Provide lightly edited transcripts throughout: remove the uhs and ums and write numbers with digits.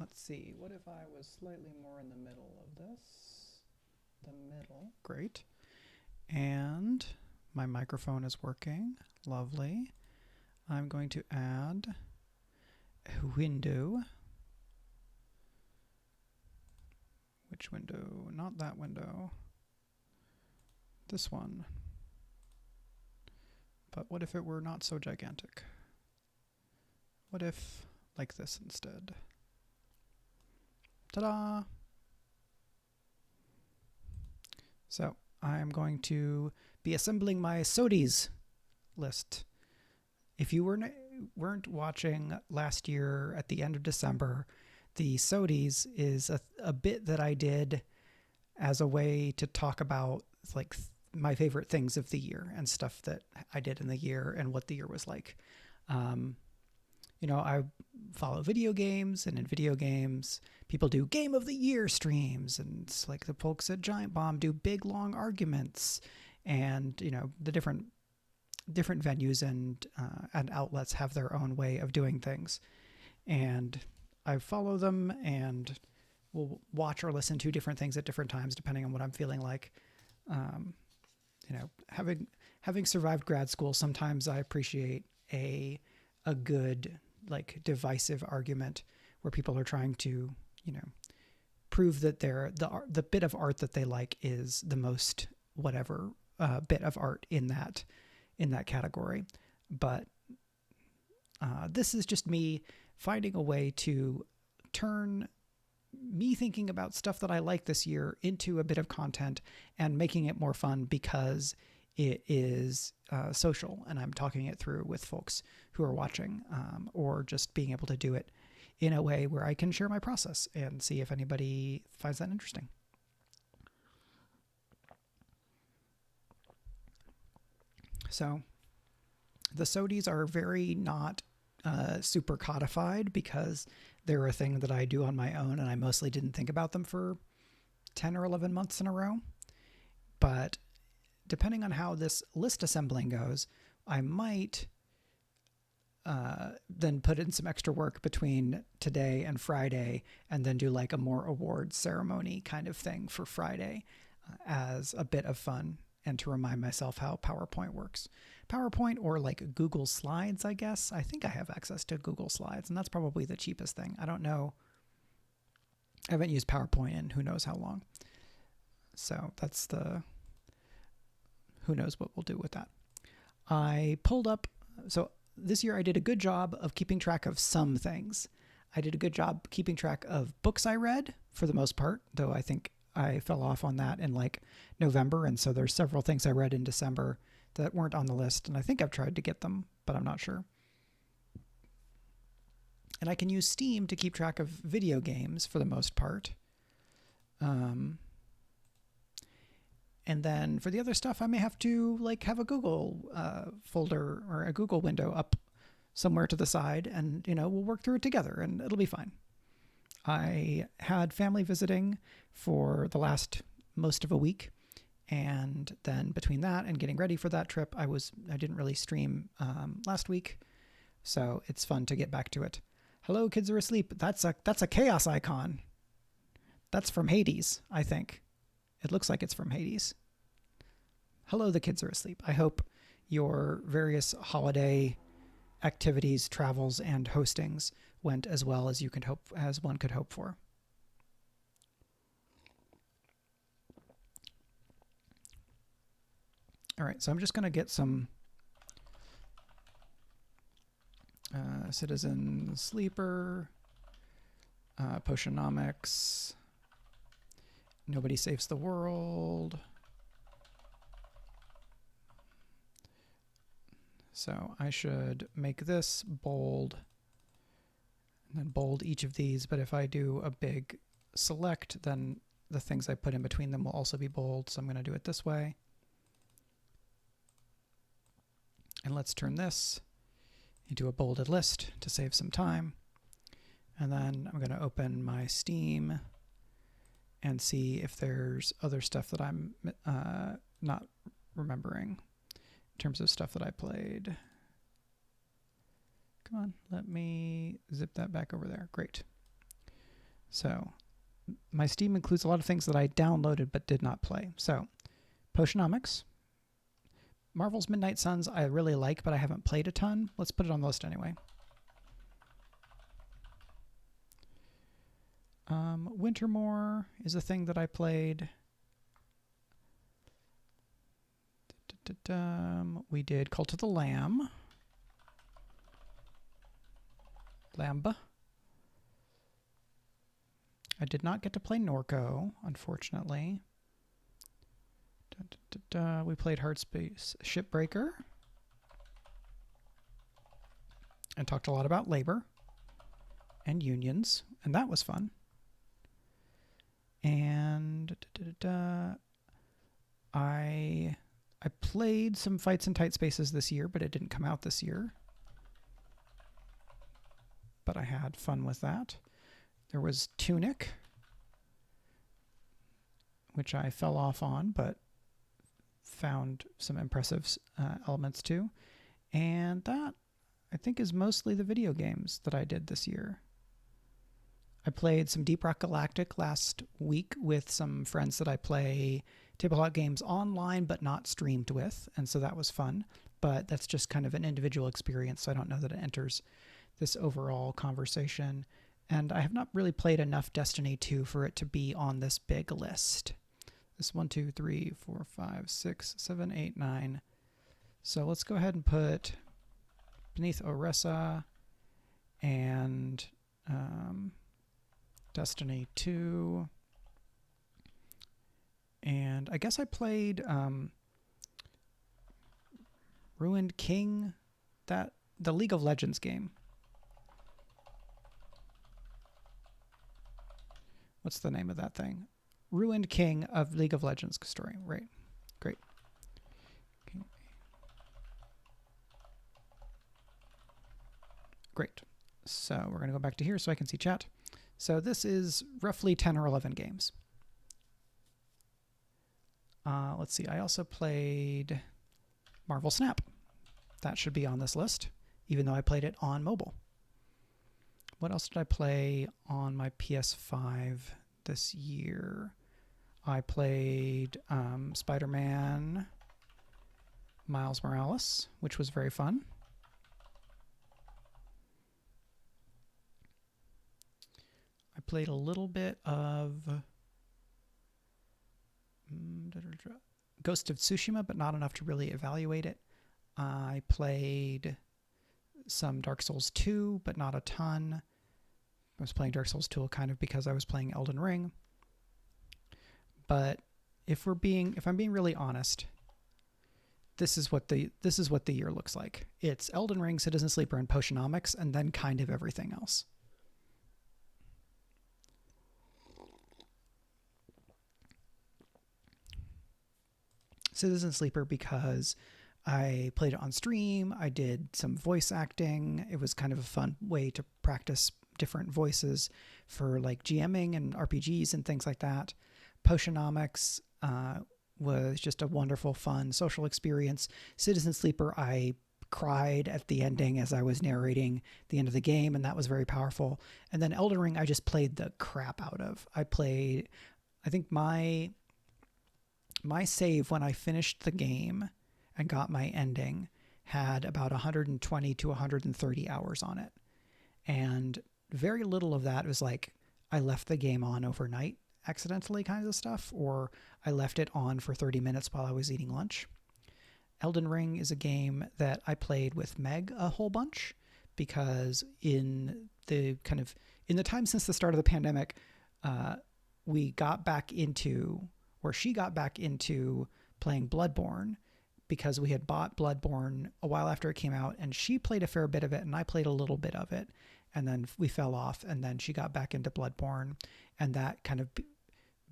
let's see, what if I was slightly more in the middle of this? The middle, great. And my microphone is working, lovely. I'm going to add a window. Which window? Not that window. This one. But what if it were not so gigantic? What if like this instead? Ta-da! So I'm going to be assembling my SOTYs list. If you weren't watching last year at the end of December, the SOTYs is a bit that I did as a way to talk about like my favorite things of the year and stuff that I did in the year and what the year was like. I follow video games, and in video games, people do Game of the Year streams, and it's like the folks at Giant Bomb do big long arguments, and the different venues and outlets have their own way of doing things, and I follow them and will watch or listen to different things at different times depending on what I'm feeling like. Having survived grad school, sometimes I appreciate a good like divisive argument where people are trying to prove that the bit of art that they like is the most whatever bit of art in that category. But this is just me finding a way to turn me thinking about stuff that I like this year into a bit of content and making it more fun because it is social and I'm talking it through with folks who are watching, or just being able to do it in a way where I can share my process and see if anybody finds that interesting. So the SOTYs are very not super codified because they're a thing that I do on my own and I mostly didn't think about them for 10 or 11 months in a row. But depending on how this list assembling goes, I might then put in some extra work between today and Friday and then do like a more awards ceremony kind of thing for Friday as a bit of fun and to remind myself how PowerPoint works. PowerPoint or like Google Slides, I guess. I think I have access to Google Slides, and that's probably the cheapest thing. I don't know. I haven't used PowerPoint in who knows how long. So that's who knows what we'll do with that. I pulled up, so this year I did a good job of keeping track of some things. I did a good job keeping track of books I read for the most part, though I think I fell off on that in like November. And so there's several things I read in December that weren't on the list. And I think I've tried to get them, but I'm not sure. And I can use Steam to keep track of video games for the most part. And then for the other stuff, I may have to like have a Google folder or a Google window up somewhere to the side, and we'll work through it together, and it'll be fine. I had family visiting for the last most of a week, and then between that and getting ready for that trip, I didn't really stream last week, so it's fun to get back to it. Hello, kids are asleep. That's a chaos icon. That's from Hades, I think. It looks like it's from Hades. Hello, the kids are asleep. I hope your various holiday activities, travels, and hostings went as well as one could hope for. All right, so I'm just going to get some Citizen Sleeper, Potionomics, Nobody Saves the World. So I should make this bold and then bold each of these. But if I do a big select, then the things I put in between them will also be bold. So I'm going to do it this way. And let's turn this into a bolded list to save some time. And then I'm going to open my Steam and see if there's other stuff that I'm not remembering in terms of stuff that I played. Come on, let me zip that back over there. Great. So my Steam includes a lot of things that I downloaded but did not play. So Potionomics. Marvel's Midnight Suns I really like, but I haven't played a ton. Let's put it on the list anyway. Wintermore is a thing that I played. We did Cult of the Lamb. Lamba. I did not get to play Norco, unfortunately. We played Hardspace Shipbreaker. And talked a lot about labor and unions, and that was fun. And I played some Fights in Tight Spaces this year, but it didn't come out this year. But I had fun with that. There was Tunic, which I fell off on, but found some impressive elements too. And that, I think, is mostly the video games that I did this year. I played some Deep Rock Galactic last week with some friends that I play tabletop games online but not streamed with, and so that was fun. But that's just kind of an individual experience, so I don't know that it enters this overall conversation. And I have not really played enough Destiny 2 for it to be on this big list. This 1, 2, 3, 4, 5, 6, 7, 8, 9. So let's go ahead and put Beneath Oresa and Destiny 2. And I guess I played Ruined King, the League of Legends game. What's the name of that thing? Ruined King of League of Legends story. Right. Great. Okay. Great. So we're going to go back to here so I can see chat. So this is roughly 10 or 11 games. Let's see. I also played Marvel Snap. That should be on this list, even though I played it on mobile. What else did I play on my PS5 this year? I played Spider-Man Miles Morales, which was very fun. I played a little bit of Ghost of Tsushima, but not enough to really evaluate it. I played some Dark Souls 2, but not a ton. I was playing Dark Souls 2 kind of because I was playing Elden Ring. But if I'm being really honest, this is what the year looks like. It's Elden Ring, Citizen Sleeper, and Potionomics, and then kind of everything else. Citizen Sleeper because I played it on stream. I did some voice acting. It was kind of a fun way to practice different voices for like GMing and RPGs and things like that. Potionomics was just a wonderful, fun social experience. Citizen Sleeper, I cried at the ending as I was narrating the end of the game, and that was very powerful. And then Elden Ring, I just played the crap out of. I think my save when I finished the game and got my ending had about 120 to 130 hours on it. And very little of that was like I left the game on overnight accidentally kind of stuff, or I left it on for 30 minutes while I was eating lunch. Elden Ring is a game that I played with Meg a whole bunch because in the time since the start of the pandemic, she got back into playing Bloodborne because we had bought Bloodborne a while after it came out, and she played a fair bit of it and I played a little bit of it, and then we fell off, and then she got back into Bloodborne, and that kind of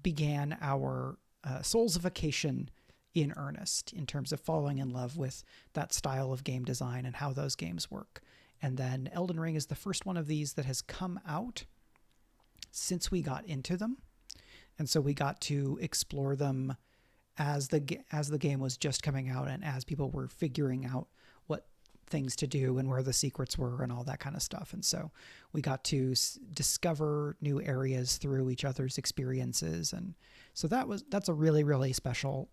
began our soulsification in earnest in terms of falling in love with that style of game design and how those games work. And then Elden Ring is the first one of these that has come out since we got into them. And so we got to explore them as the game was just coming out and as people were figuring out what things to do and where the secrets were and all that kind of stuff. And so we got to discover new areas through each other's experiences. And so that's a really, really special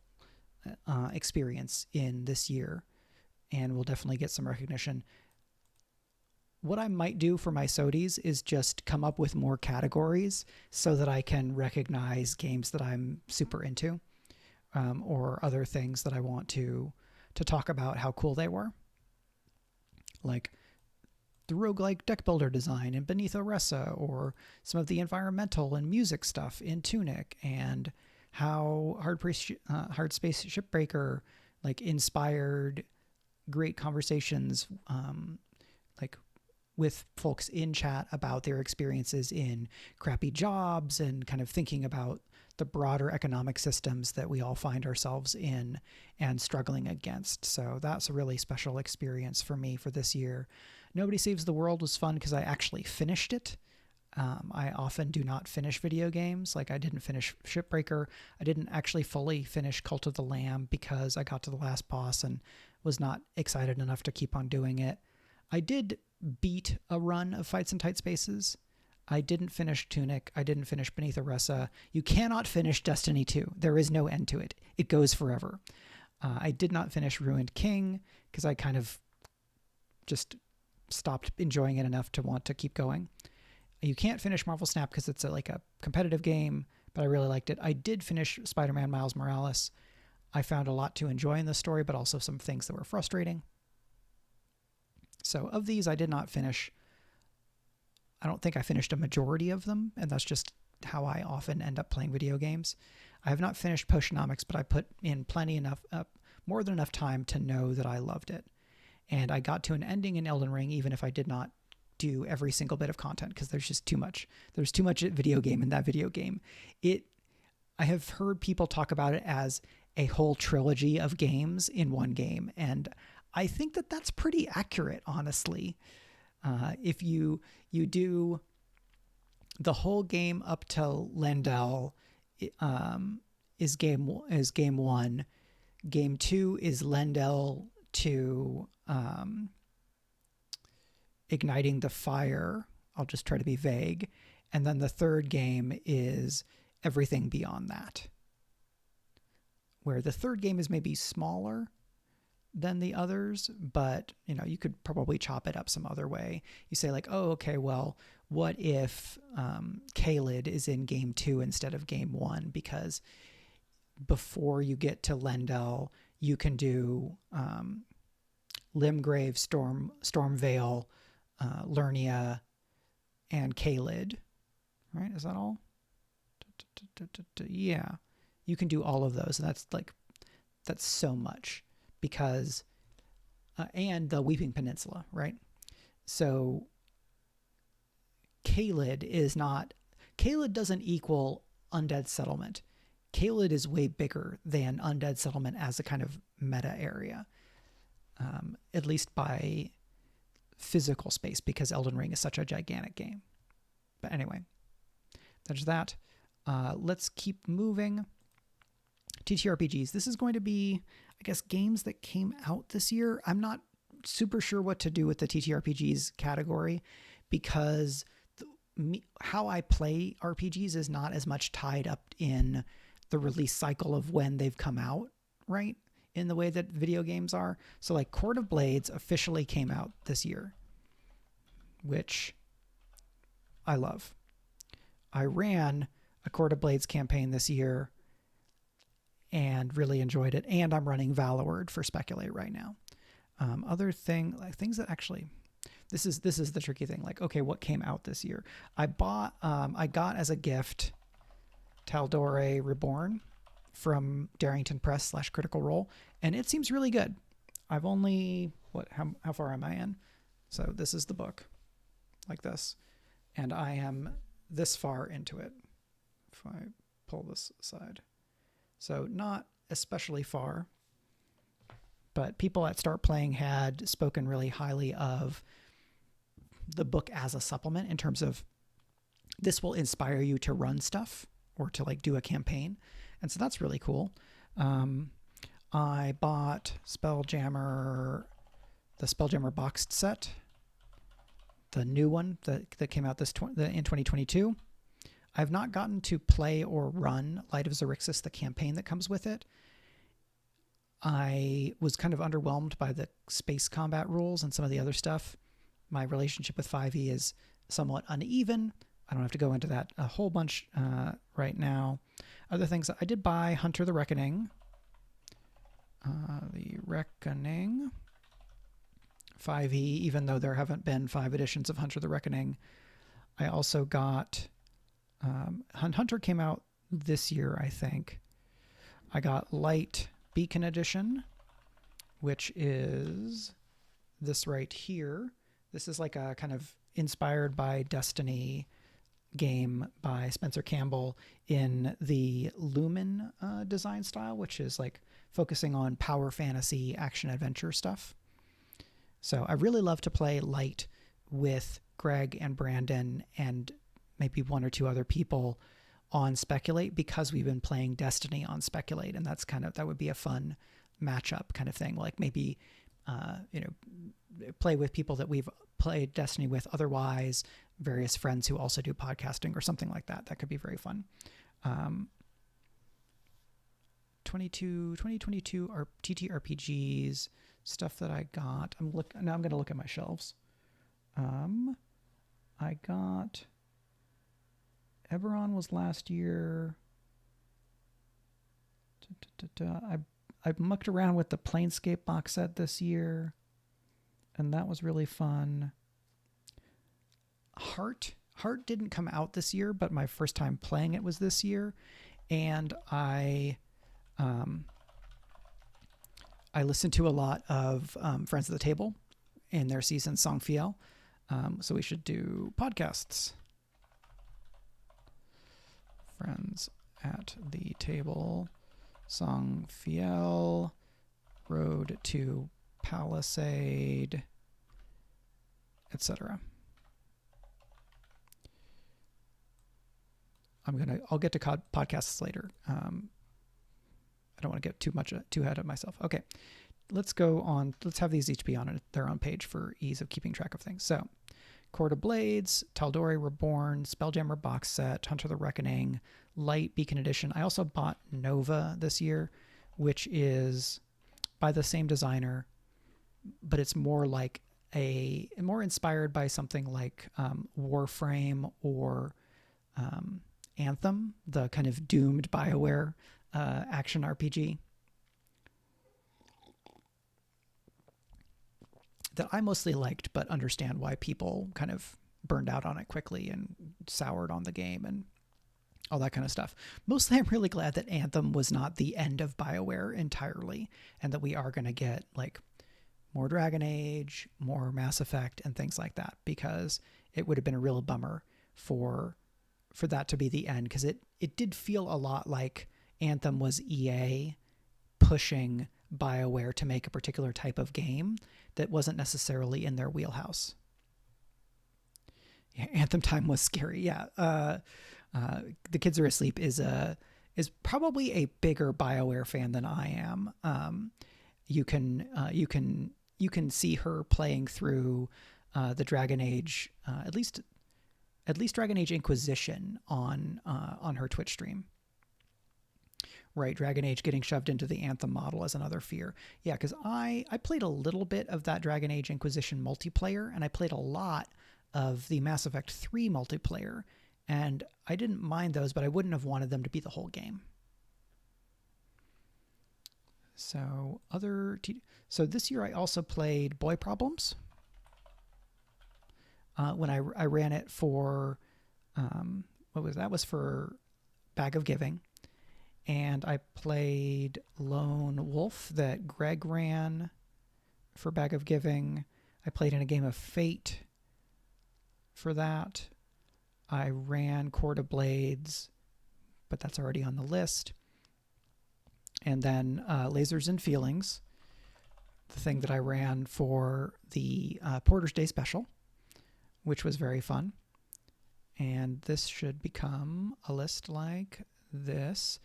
experience in this year, and we'll definitely get some recognition. What I might do for my SOTYs is just come up with more categories so that I can recognize games that I'm super into, or other things that I want to talk about how cool they were. Like the roguelike deck builder design in Beneath Oresa, or some of the environmental and music stuff in Tunic, and how Hard Space Shipbreaker like inspired great conversations like with folks in chat about their experiences in crappy jobs and kind of thinking about the broader economic systems that we all find ourselves in and struggling against. So that's a really special experience for me for this year. Nobody Saves the World was fun because I actually finished it. I often do not finish video games. Like I didn't finish Shipbreaker. I didn't actually fully finish Cult of the Lamb because I got to the last boss and was not excited enough to keep on doing it. I did beat a run of Fights in Tight Spaces. I didn't finish Tunic. I didn't finish Beneath Oresa. You cannot finish Destiny 2. There is no end to it. It goes forever. I did not finish Ruined King because I kind of just stopped enjoying it enough to want to keep going. You can't finish Marvel Snap because it's like a competitive game, but I really liked it. I did finish Spider-Man Miles Morales. I found a lot to enjoy in the story, but also some things that were frustrating. So of these, I did not finish. I don't think I finished a majority of them, and that's just how I often end up playing video games. I have not finished Potionomics, but I put in more than enough time to know that I loved it. And I got to an ending in Elden Ring, even if I did not do every single bit of content, because there's just too much. There's too much video game in that video game. I have heard people talk about it as a whole trilogy of games in one game, and I think that that's pretty accurate, honestly. If you do the whole game up to Lendel, is game one. Game two is Lendel to igniting the fire. I'll just try to be vague. And then the third game is everything beyond that, where the third game is maybe smaller than the others, but you could probably chop it up some other way. You say like, oh, okay, well, what if Caelid is in game 2 instead of game 1? Because before you get to Lendel, you can do Limgrave, Stormvale, Lernia, and Caelid. Right? Is that all? Yeah. You can do all of those, and that's so much. Because, and the Weeping Peninsula, right? So Caelid doesn't equal Undead Settlement. Caelid is way bigger than Undead Settlement as a kind of meta area, at least by physical space, because Elden Ring is such a gigantic game. But anyway, there's that. Let's keep moving. TTRPGs. This is going to be, I guess, games that came out this year. I'm not super sure what to do with the TTRPGs category, because how I play RPGs is not as much tied up in the release cycle of when they've come out, right? In the way that video games are. So like Court of Blades officially came out this year, which I love. I ran a Court of Blades campaign this year and really enjoyed it. And I'm running Valorword for Speculate right now. Other things that actually, this is the tricky thing. Like, okay, what came out this year? I got as a gift Taldore Reborn from Darrington Press / Critical Role, and it seems really good. I've only, how far am I in? So this is the book, like this, and I am this far into it. If I pull this aside. So not especially far, but people at Start Playing had spoken really highly of the book as a supplement in terms of this will inspire you to run stuff or to like do a campaign. And so that's really cool. I bought Spelljammer the Spelljammer boxed set, the new one that came out in 2022. I've not gotten to play or run Light of Xerixis, the campaign that comes with it. I was kind of underwhelmed by the space combat rules and some of the other stuff. My relationship with 5e is somewhat uneven. I don't have to go into that a whole bunch right now. Other things, I did buy Hunter the Reckoning. The Reckoning 5e, even though there haven't been 5 editions of Hunter the Reckoning. I also got Hunter came out this year, I think. I got Light Beacon Edition, which is this right here. This is like a kind of inspired by Destiny game by Spencer Campbell in the Lumen design style, which is like focusing on power fantasy action adventure stuff. So I really love to play Light with Greg and Brandon and maybe 1 or 2 other people on Speculate, because we've been playing Destiny on Speculate, and that would be a fun matchup kind of thing. Like maybe play with people that we've played Destiny with otherwise, various friends who also do podcasting or something like that. That could be very fun. 2022 TTRPGs, stuff that I got. Now I'm going to look at my shelves. I got Eberron was last year. I mucked around with the Planescape box set this year, and that was really fun. Heart didn't come out this year, but my first time playing it was this year, and I listened to a lot of Friends at the Table in their season Song Fiel, so we should do podcasts. Friends at the Table, Song Fiel, Road to Palisade, etc. I'll get to podcasts later. I don't want to get too ahead of myself. Okay, let's go on. Let's have these each be on their own page for ease of keeping track of things. So, Court of Blades, Tal'Dorei Reborn, Spelljammer box set, Hunter the Reckoning, Light Beacon Edition. I also bought Nova this year, which is by the same designer, but it's more like more inspired by something like Warframe or Anthem, the kind of doomed BioWare action RPG that I mostly liked, but understand why people kind of burned out on it quickly and soured on the game and all that kind of stuff. Mostly, I'm really glad that Anthem was not the end of BioWare entirely, and that we are going to get like more Dragon Age, more Mass Effect, and things like that, because it would have been a real bummer for that to be the end, because it did feel a lot like Anthem was EA pushing BioWare to make a particular type of game that wasn't necessarily in their wheelhouse. Yeah, Anthem time was scary. Yeah. The Kids Are Asleep is probably a bigger BioWare fan than I am. You can see her playing through the Dragon Age, at least Dragon Age Inquisition on her Twitch stream. Right, Dragon Age getting shoved into the Anthem model as another fear. Yeah, because I played a little bit of that Dragon Age Inquisition multiplayer, and I played a lot of the Mass Effect 3 multiplayer, and I didn't mind those, but I wouldn't have wanted them to be the whole game. So this year I also played Boy Problems. When I ran it for, what was that? Was for Bag of Giving. And I played Lone Wolf that Greg ran for Bag of Giving. I played in a game of Fate for that. I ran Court of Blades, but that's already on the list. And then Lasers and Feelings, the thing that I ran for the Porter's Day Special, which was very fun. And this should become a list like this.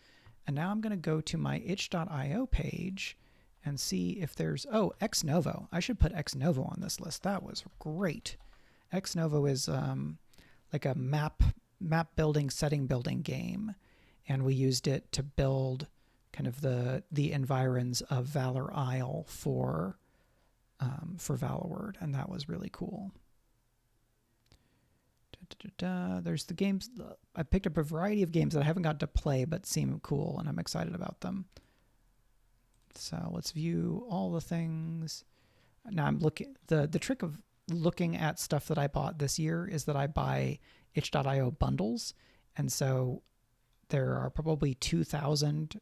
And now I'm going to go to my itch.io page, and see if there's, oh, Ex Novo. I should put Ex Novo on this list. That was great. Ex Novo is like a map building, setting building game, and we used it to build kind of the environs of Valor Isle for Valorword, and that was really cool. There's the games. I picked up a variety of games that I haven't got to play but seem cool, and I'm excited about them. So let's view all the things. Now I'm looking. The trick of looking at stuff that I bought this year is that I buy itch.io bundles, and so there are probably 2,000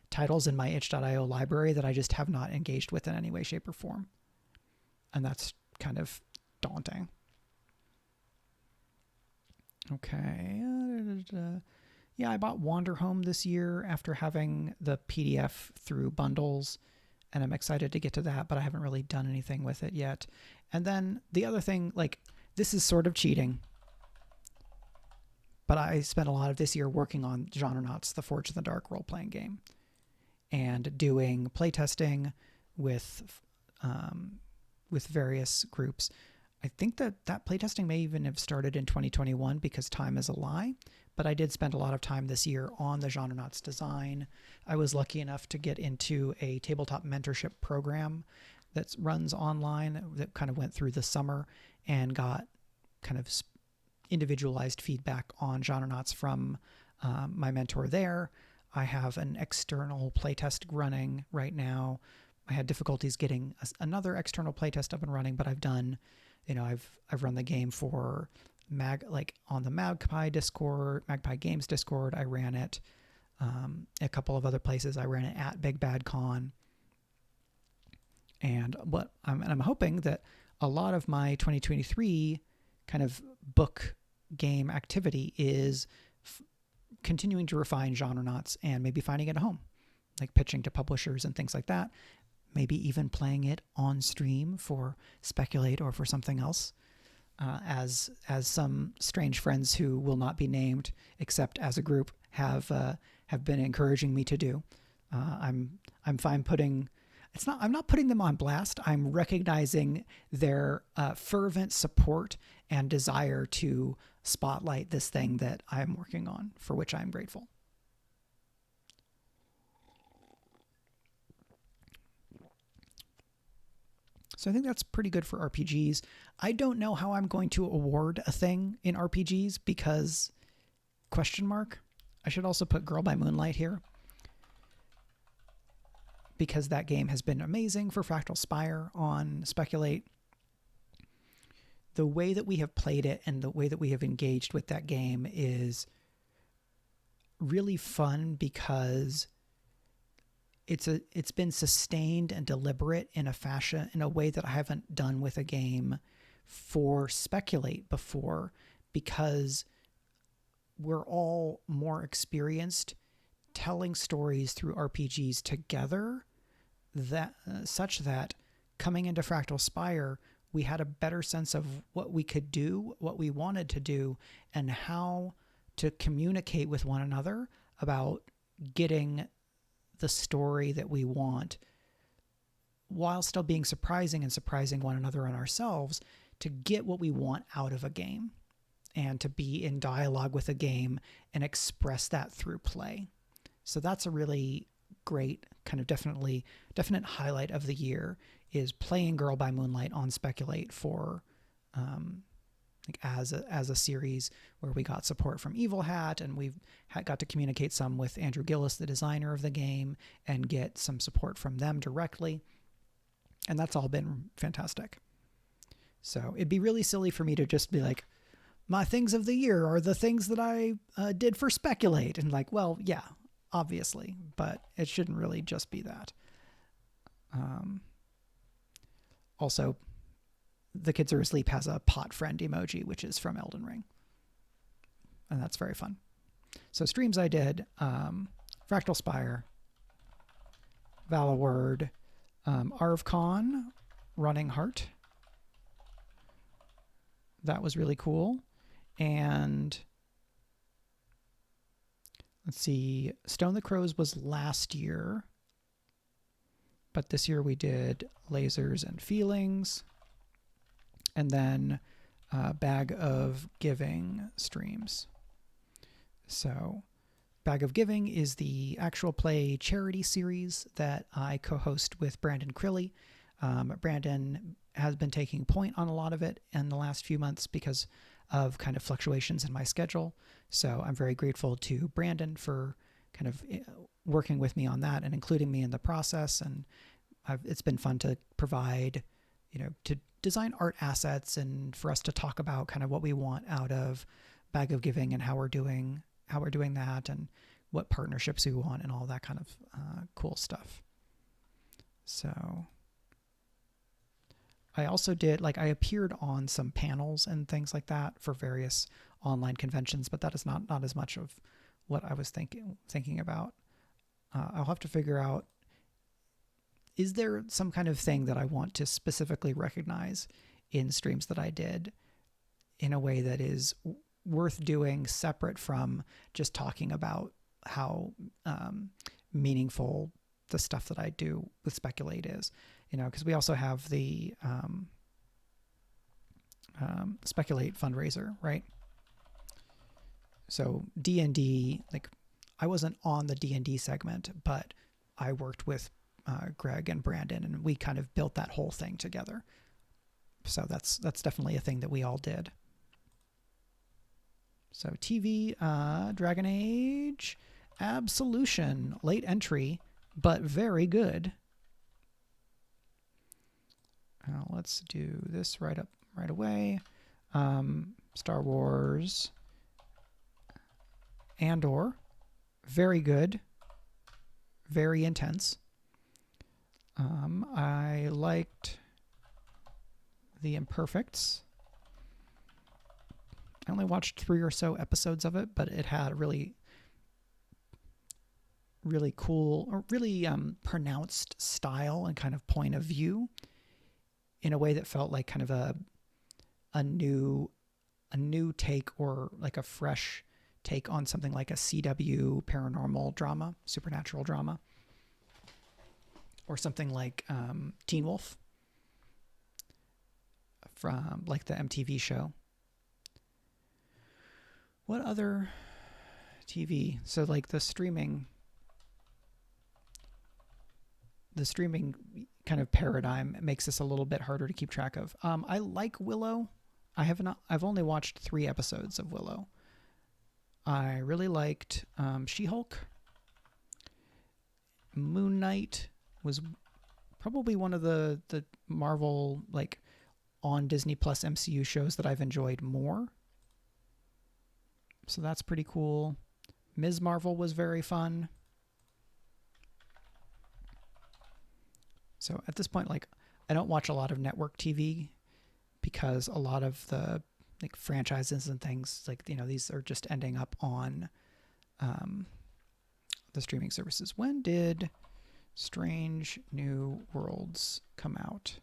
titles in my itch.io library that I just have not engaged with in any way, shape, or form, and that's kind of daunting. Okay. Yeah, I bought Wanderhome this year after having the PDF through bundles, and I'm excited to get to that, but I haven't really done anything with it yet. And then the other thing, like, this is sort of cheating, but I spent a lot of this year working on Genrenauts, the Forge in the Dark role-playing game, and doing playtesting with various groups. I think that playtesting may even have started in 2021 because time is a lie, but I did spend a lot of time this year on the Genrenauts design. I was lucky enough to get into a tabletop mentorship program that runs online that kind of went through the summer and got kind of individualized feedback on Genrenauts from my mentor there. I have an external playtest running right now. I had difficulties getting another external playtest up and running, but I've done, I've run the game for on the Magpie Games Discord. I ran it a couple of other places. I ran it at Big Bad Con. And I'm hoping that a lot of my 2023 kind of book game activity is continuing to refine Genrenauts and maybe finding it a home, like pitching to publishers and things like that. Maybe even playing it on stream for Speculate or for something else, as some strange friends who will not be named except as a group have been encouraging me to do. I'm fine putting. I'm not putting them on blast. I'm recognizing their fervent support and desire to spotlight this thing that I'm working on, for which I'm grateful. So I think that's pretty good for RPGs. I don't know how I'm going to award a thing in RPGs because ... I should also put Girl by Moonlight here, because that game has been amazing for Fractal Spire on Speculate. The way that we have played it and the way that we have engaged with that game is really fun because it's been sustained and deliberate in a way that I haven't done with a game for Speculate before, because we're all more experienced telling stories through RPGs together, that such that coming into Fractal Spire, we had a better sense of what we could do, what we wanted to do, and how to communicate with one another about getting the story that we want, while still being surprising and surprising one another and ourselves, to get what we want out of a game and to be in dialogue with a game and express that through play. So that's a really great kind of definite highlight of the year, is playing Girl by Moonlight on Speculate for as a series, where we got support from Evil Hat, and we've got to communicate some with Andrew Gillis, the designer of the game, and get some support from them directly. And that's all been fantastic. So it'd be really silly for me to just be like, my things of the year are the things that I did for Speculate. And like, well, yeah, obviously, but it shouldn't really just be that. Also, The Kids Are Asleep has a pot friend emoji, which is from Elden Ring. And that's very fun. So streams I did, Fractal Spire, Valorword, ArvCon, Running Heart. That was really cool. And let's see, Stone the Crows was last year. But this year we did lasers and feelings, and then Bag of Giving streams. So Bag of Giving is the actual play charity series that I co-host with Brandon Crilly. Brandon has been taking point on a lot of it in the last few months because of kind of fluctuations in my schedule. So I'm very grateful to Brandon for kind of working with me on that and including me in the process. And it's been fun to provide, to design art assets and for us to talk about kind of what we want out of Bag of Giving and how we're doing that and what partnerships we want and all that kind of cool stuff. So I also did, I appeared on some panels and things like that for various online conventions, but that is not as much of what I was thinking about. I'll have to figure out, is there some kind of thing that I want to specifically recognize in streams that I did in a way that is worth doing separate from just talking about how meaningful the stuff that I do with Speculate is, because we also have the Speculate fundraiser, right? So D&D, I wasn't on the D&D segment, but I worked with Greg and Brandon, and we kind of built that whole thing together. So that's definitely a thing that we all did. So TV, Dragon Age, Absolution, late entry, but very good. Let's do this right away. Star Wars, Andor, very good, very intense. I liked The Imperfects. I only watched 3 or so episodes of it, but it had a really, really cool, or really pronounced style and kind of point of view in a way that felt like kind of a new take, or like a fresh take on something like a CW paranormal drama, supernatural drama, or something like Teen Wolf from like the MTV show. What other TV? So like the streaming kind of paradigm makes this a little bit harder to keep track of. I like Willow. I've only watched 3 episodes of Willow. I really liked She-Hulk. Moon Knight was probably one of the Marvel on Disney Plus MCU shows that I've enjoyed more. So that's pretty cool. Ms. Marvel was very fun. So at this point, I don't watch a lot of network TV because a lot of the franchises and things these are just ending up on the streaming services. When did Strange New Worlds come out?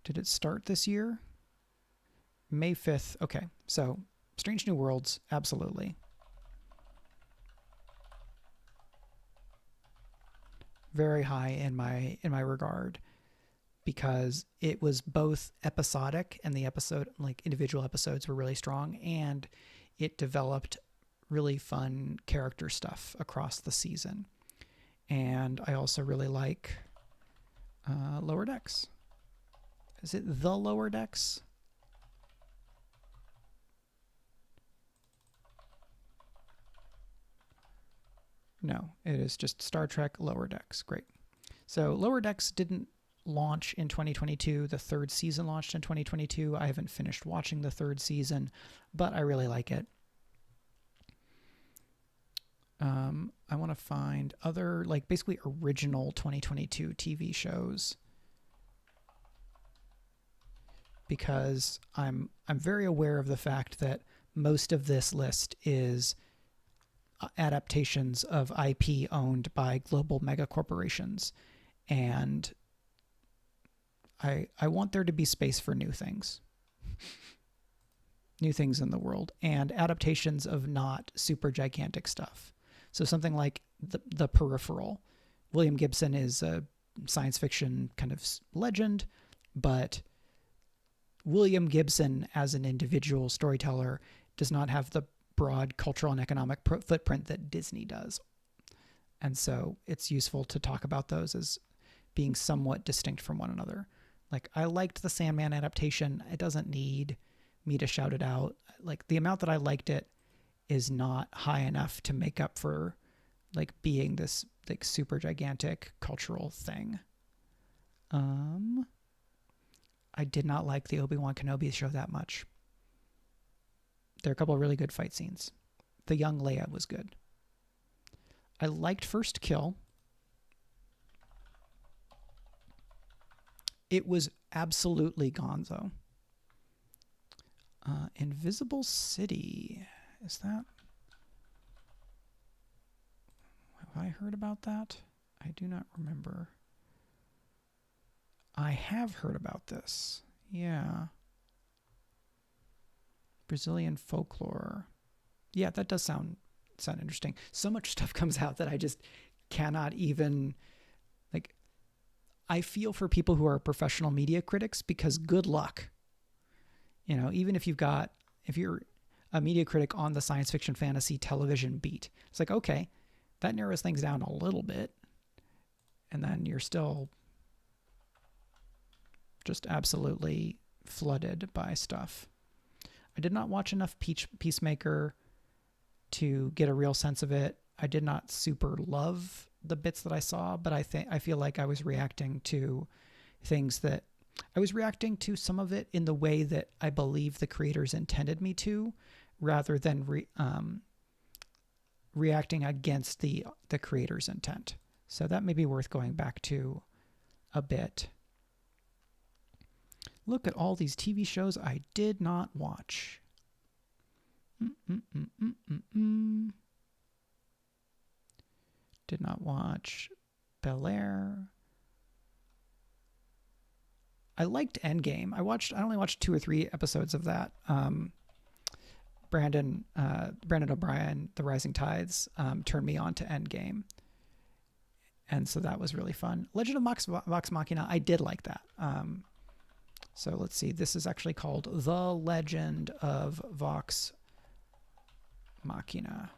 Did it start this year? May 5th. Okay, so Strange New Worlds, absolutely. Very high in my regard, because it was both episodic, and the episode, individual episodes were really strong, and it developed really fun character stuff across the season. And I also really like Lower Decks. Is it The Lower Decks? No, it is just Star Trek Lower Decks. Great. So Lower Decks didn't launch in 2022. The 3rd season launched in 2022. I haven't finished watching the 3rd season, but I really like it. I want to find other, basically original 2022 TV shows, because I'm very aware of the fact that most of this list is adaptations of IP owned by global mega corporations, and I want there to be space for new things in the world, and adaptations of not super gigantic stuff. So something like the Peripheral. William Gibson is a science fiction kind of legend, but William Gibson as an individual storyteller does not have the broad cultural and economic footprint that Disney does. And so it's useful to talk about those as being somewhat distinct from one another. Like, I liked the Sandman adaptation. It doesn't need me to shout it out. Like, the amount that I liked it is not high enough to make up for like being this like super gigantic cultural thing. I did not like the Obi-Wan Kenobi show that much. There are a couple of really good fight scenes. The young Leia was good. I liked First Kill. It was absolutely gonzo. Invisible City. Is that... Have I heard about that? I do not remember. I have heard about this. Yeah. Brazilian folklore. Yeah, that does sound interesting. So much stuff comes out that I just cannot even, like, I feel for people who are professional media critics, because good luck. You know, even if you're a media critic on the science fiction fantasy television beat, it's like, okay, that narrows things down a little bit. And then you're still just absolutely flooded by stuff. I did not watch enough Peacemaker to get a real sense of it. I did not super love the bits that I saw, but I feel like I was reacting to things that I was reacting to some of it in the way that I believe the creators intended me to, rather than reacting against the creator's intent. So that may be worth going back to a bit. Look at all these TV shows I did not watch. Did not watch Bel-Air. I liked Endgame. I only watched 2 or 3 episodes of that. Brandon O'Brien, The Rising Tides, turned me on to Endgame. And so that was really fun. Legend of Vox Machina, I did like that. So let's see. This is actually called The Legend of Vox Machina.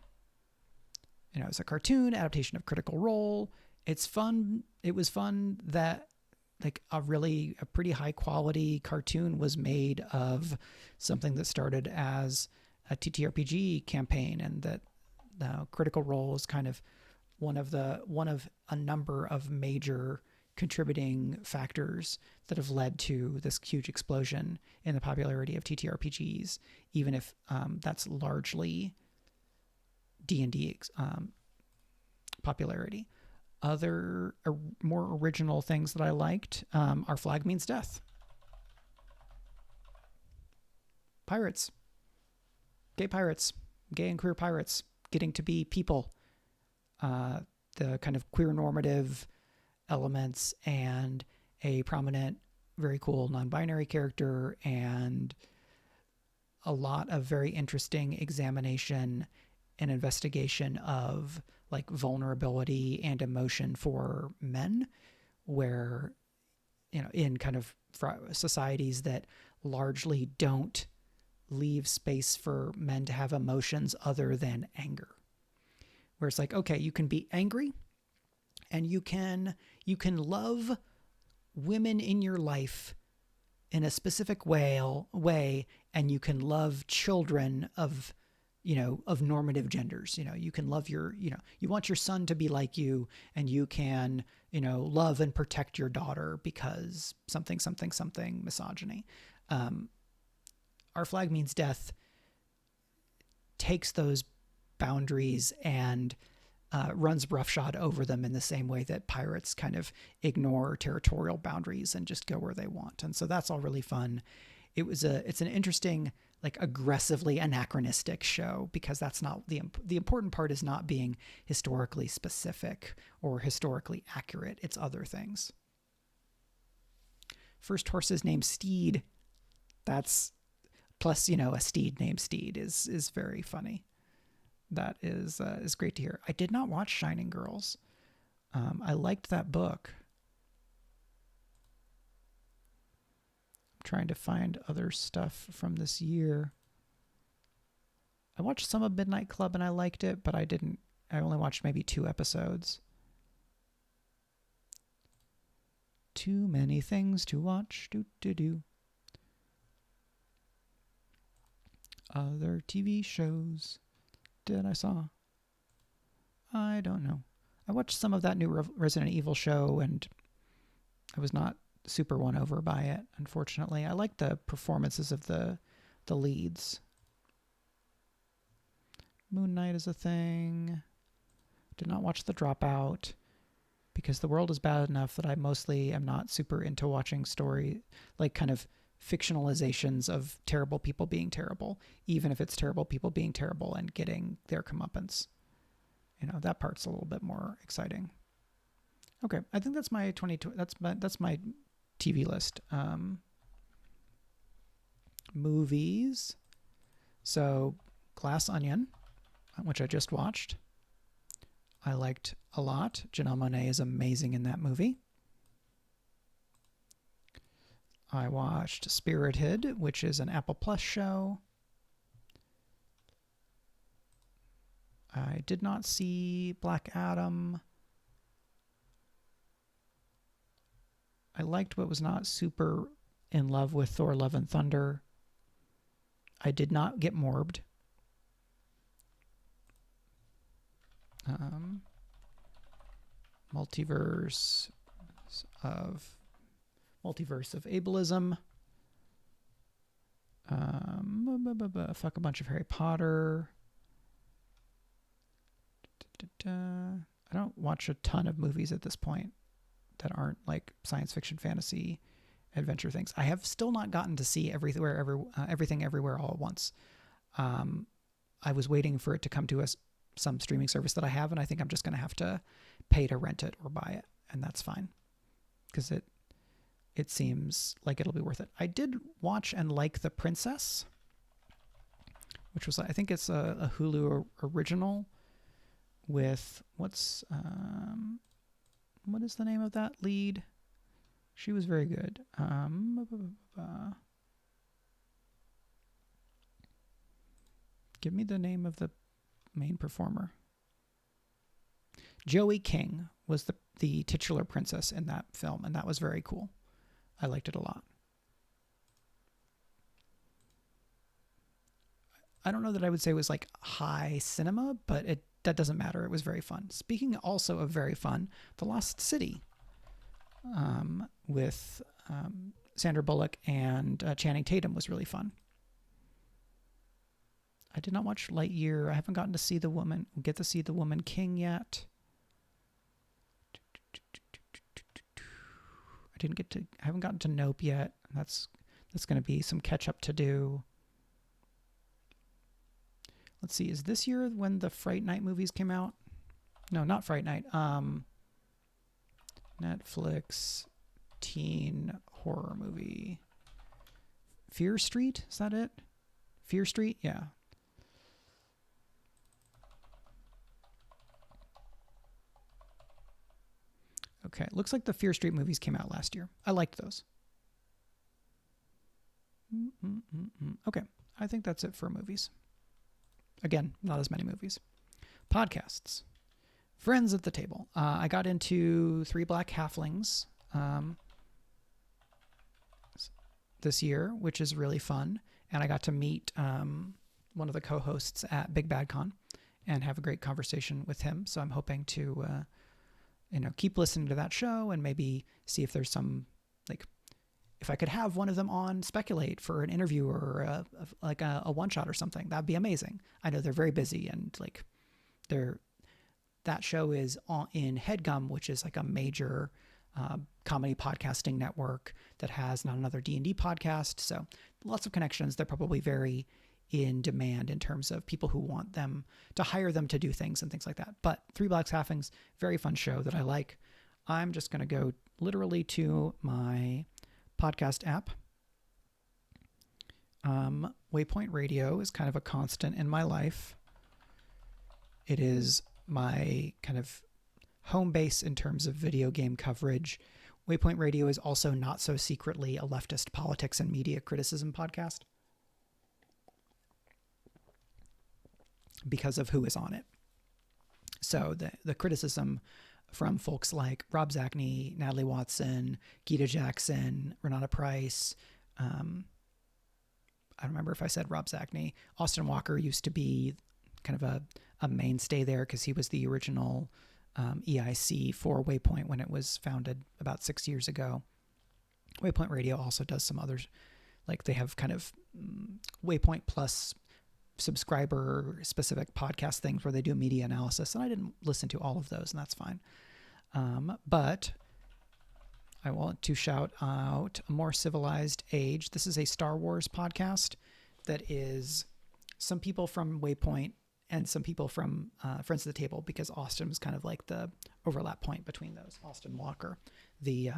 You know, it's a cartoon adaptation of Critical Role. It's fun. It was fun that like a pretty high quality cartoon was made of something that started as a TTRPG campaign, and that Critical Role is kind of one of a number of major contributing factors that have led to this huge explosion in the popularity of TTRPGs, even if that's largely D&D popularity. Other more original things that I liked are Flag Means Death. Pirates. Gay pirates. Gay and queer pirates getting to be people. The kind of queer normative elements and a prominent, very cool non-binary character, and a lot of very interesting examination and investigation of like vulnerability and emotion for men, where, you know, in kind of societies that largely don't leave space for men to have emotions other than anger, where it's like, okay, you can be angry and you can love women in your life in a specific way, and you can love children of, you know, of normative genders. You know, you can love you want your son to be like you, and you can, you know, love and protect your daughter because something misogyny. Our Flag Means Death takes those boundaries and runs roughshod over them in the same way that pirates kind of ignore territorial boundaries and just go where they want. And so that's all really fun. It's an interesting, like, aggressively anachronistic show, because that's not the important part is not being historically specific or historically accurate. It's other things. First horse is named Steed. That's plus, you know, a steed named Steed is very funny. That is great to hear. I did not watch Shining Girls. I liked that book. trying to find other stuff from this year. I watched some of Midnight Club and I liked it, but I only watched maybe 2 episodes. Too many things to watch. Other TV shows that I saw. I don't know. I watched some of that new Resident Evil show and I was not super won over by it, unfortunately. I liked the performances of the leads. Moon Knight is a thing. Did not watch The Dropout because the world is bad enough that I mostly am not super into watching story, like kind of fictionalizations of terrible people being terrible, even if it's terrible people being terrible and getting their comeuppance. You know, that part's a little bit more exciting. Okay, I think that's my that's my TV list. Movies. So, Glass Onion, which I just watched. I liked a lot. Janelle Monáe is amazing in that movie. I watched Spirited, which is an Apple Plus show. I did not see Black Adam. I liked but was not super in love with Thor Love and Thunder. I did not get morbed. Multiverse of Ableism. Fuck a bunch of Harry Potter. I don't watch a ton of movies at this point that aren't like science fiction, fantasy, adventure things. I have still not gotten to see Everything Everywhere All at Once. I was waiting for it to come to some streaming service that I have, and I think I'm just going to have to pay to rent it or buy it, and that's fine because it seems like it'll be worth it. I did watch and like The Princess, which was, I think it's a Hulu original with what is the name of that lead? She was very good. Give me the name of the main performer. Joey King was the titular princess in that film, and that was very cool. I liked it a lot. I don't know that I would say it was like high cinema, but that doesn't matter. It was very fun. Speaking also of very fun, The Lost City with Sandra Bullock and Channing Tatum was really fun. I did not watch Lightyear. I haven't gotten to see The Woman King yet. I haven't gotten to Nope yet. That's going to be some catch up to do. Let's see, is this year when the Fright Night movies came out? No, not Fright Night. Netflix teen horror movie. Fear Street, is that it? Fear Street? Yeah. Okay, looks like the Fear Street movies came out last year. I liked those. Okay, I think that's it for movies. Again, not as many movies. Podcasts. Friends at the Table. I got into Three Black Halflings this year, which is really fun. And I got to meet one of the co-hosts at Big Bad Con and have a great conversation with him. So I'm hoping to keep listening to that show and maybe see if there's some, like, if I could have one of them on Speculate for an interview or a one shot or something, that'd be amazing. I know they're very busy and like that show is in HeadGum, which is like a major comedy podcasting network that has not another D&D podcast. So lots of connections. They're probably very in demand in terms of people who want them to hire them to do things and things like that. But Three Blacks Halflings, very fun show that I like. I'm just going to go literally to my podcast app. Waypoint Radio is kind of a constant in my life. It is my kind of home base in terms of video game coverage. Waypoint Radio is also not so secretly a leftist politics and media criticism podcast because of who is on it. So the criticism from folks like Rob Zacny, Natalie Watson, Gita Jackson, Renata Price, I don't remember if I said Rob Zacny. Austin Walker used to be kind of a mainstay there because he was the original EIC for Waypoint when it was founded about 6 years ago. Waypoint Radio also does some others, like they have kind of Waypoint Plus subscriber specific podcast things where they do media analysis, and I didn't listen to all of those, and that's fine. But I want to shout out A More Civilized Age. This is a Star Wars podcast that is some people from Waypoint and some people from Friends of the Table, because Austin was kind of like the overlap point between those. Austin Walker, the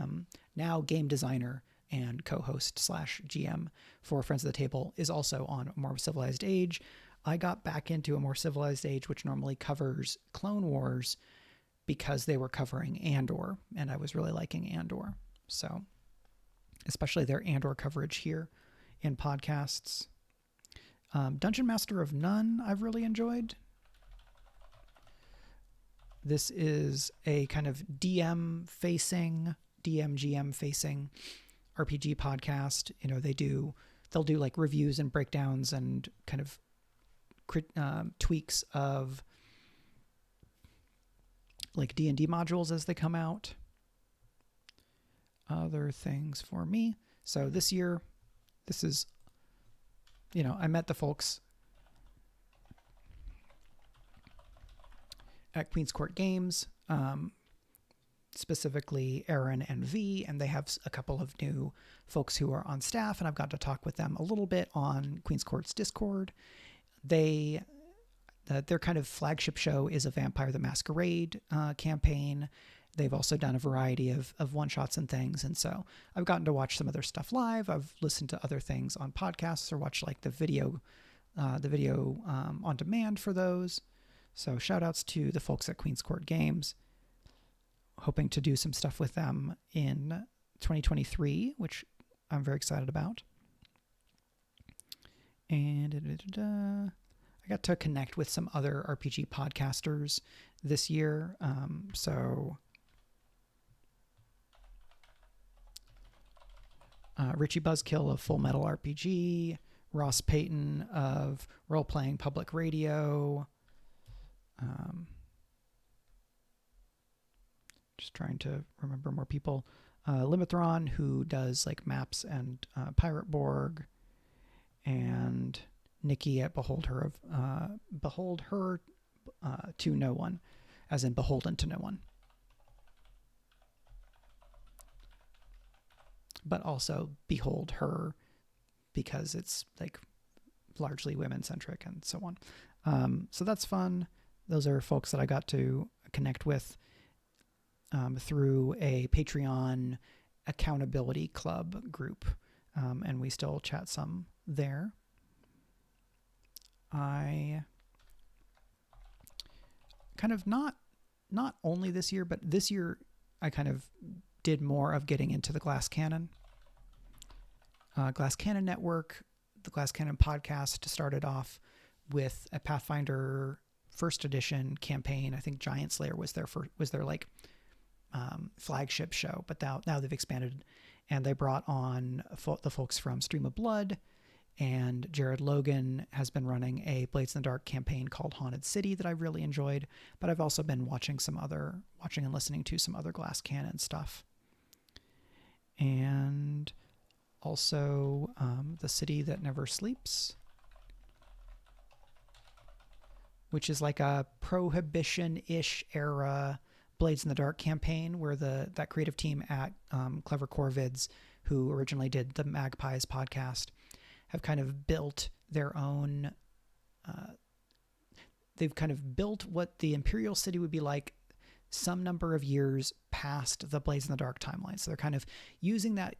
now game designer and co-host / GM for Friends of the Table, is also on A More Civilized Age. I got back into A More Civilized Age, which normally covers Clone Wars, because they were covering Andor, and I was really liking Andor. So, especially their Andor coverage here in podcasts. Dungeon Master of None, I've really enjoyed. This is a kind of DM GM facing RPG podcast. You know, they'll do like reviews and breakdowns and kind of tweaks of like D&D modules as they come out. Other things for me. So this year, this is, I met the folks at Queen's Court Games, specifically Aaron and V, and they have a couple of new folks who are on staff, and I've got to talk with them a little bit on Queen's Court's Discord. Their kind of flagship show is a Vampire the Masquerade campaign. They've also done a variety of one-shots and things, and so I've gotten to watch some of their stuff live. I've listened to other things on podcasts or watched like the video on demand for those. So shout-outs to the folks at Queen's Court Games. Hoping to do some stuff with them in 2023, which I'm very excited about. And I got to connect with some other RPG podcasters this year. Richie Buzzkill of Full Metal RPG, Ross Payton of Role Playing Public Radio. Just trying to remember more people. Limithron, who does like maps and Pirate Borg, and Nikki at Behold Her to No One, as in beholden to no one. But also Behold Her, because it's like largely women-centric and so on. So that's fun. Those are folks that I got to connect with through a Patreon accountability club group, and we still chat some there. I kind of not only this year, but this year I kind of did more of getting into the Glass Cannon. Glass Cannon Network, the Glass Cannon podcast started off with a Pathfinder first edition campaign. I think Giant Slayer was their like flagship show, but now they've expanded, and they brought on the folks from Stream of Blood, and Jared Logan has been running a Blades in the Dark campaign called Haunted City that I really enjoyed, but I've also been watching and listening to some other Glass Cannon stuff. And also The City That Never Sleeps, which is like a Prohibition-ish era Blades in the Dark campaign, where that creative team at Clever Corvids, who originally did the Magpies podcast, have kind of built their own. They've kind of built what the Imperial City would be like some number of years past the Blades in the Dark timeline. So they're kind of using that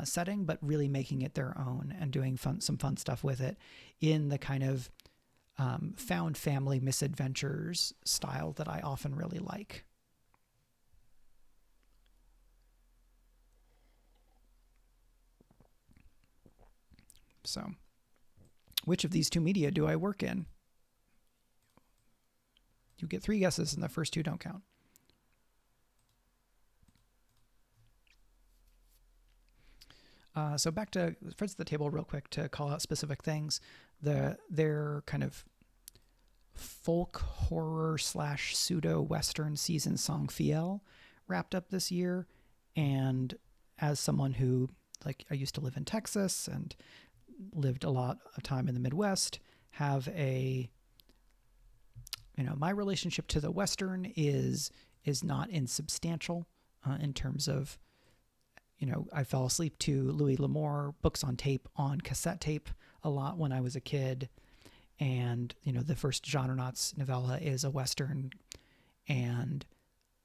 setting, but really making it their own and doing some fun stuff with it in the kind of found family misadventures style that I often really like. So, which of these two media do I work in? You get 3 guesses, and the first 2 don't count. So back to Friends at the Table real quick to call out specific things. Their kind of folk horror / pseudo Western season Song Fiel wrapped up this year. And as someone who, like, I used to live in Texas and lived a lot of time in the Midwest, have my relationship to the Western is not insubstantial in terms of, I fell asleep to Louis L'Amour books on tape, on cassette tape a lot when I was a kid. And, the first Genrenauts novella is a Western, and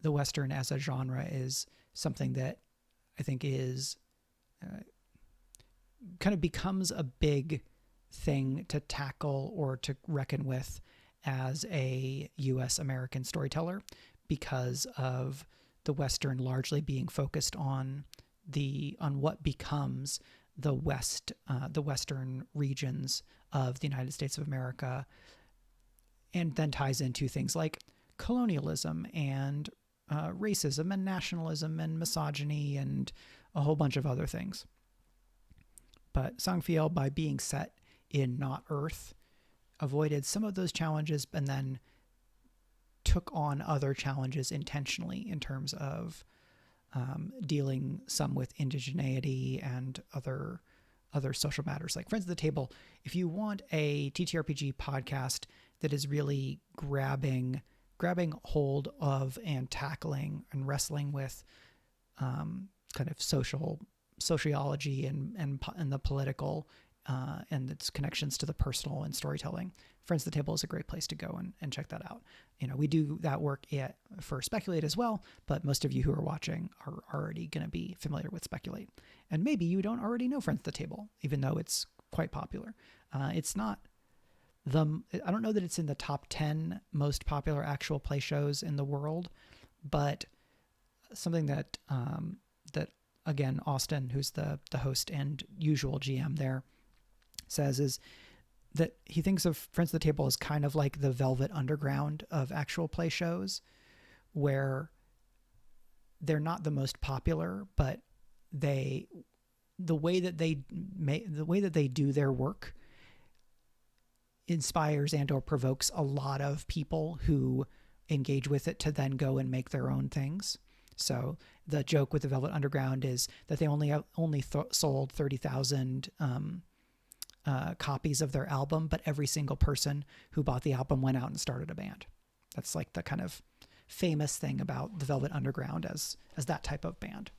the Western as a genre is something that I think is kind of becomes a big thing to tackle or to reckon with as a U.S. American storyteller, because of the Western largely being focused on what becomes the Western regions of the United States of America, and then ties into things like colonialism and racism and nationalism and misogyny and a whole bunch of other things. But Song Fiel, by being set in not Earth, avoided some of those challenges and then took on other challenges intentionally in terms of dealing some with indigeneity and other social matters. Like Friends at the Table, if you want a TTRPG podcast that is really grabbing hold of and tackling and wrestling with kind of sociology and the political and its connections to the personal and storytelling, Friends at the Table is a great place to go and check that out. We do that work for Speculate as well, but most of you who are watching are already going to be familiar with Speculate. And maybe you don't already know Friends at the Table, even though it's quite popular. It's not I don't know that it's in the top 10 most popular actual play shows in the world, but something that again, Austin, who's the host and usual GM there, says is that he thinks of Friends at the Table as kind of like the Velvet Underground of actual play shows, where they're not the most popular, but the way that they do their work inspires and or provokes a lot of people who engage with it to then go and make their own things. So the joke with the Velvet Underground is that they only sold 30,000 copies of their album, but every single person who bought the album went out and started a band. That's like the kind of famous thing about the Velvet Underground as that type of band.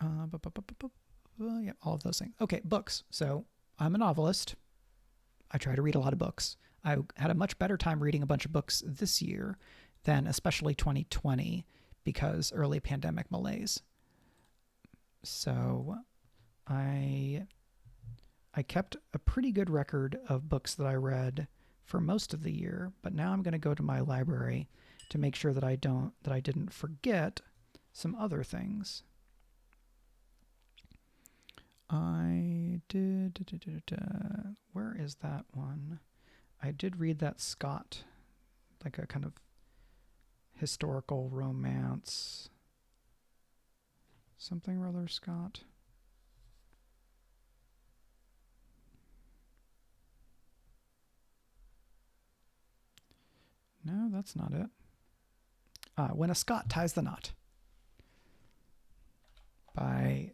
Yeah, all of those things. Okay, books. So I'm a novelist. I try to read a lot of books. I had a much better time reading a bunch of books this year than especially 2020 because early pandemic malaise. So I kept a pretty good record of books that I read for most of the year, but now I'm going to go to my library to make sure that I didn't forget some other things. I did. Where is that one? I did read that Scott, like a kind of historical romance. Something or other Scott. No, that's not it. When a Scot Ties the Knot by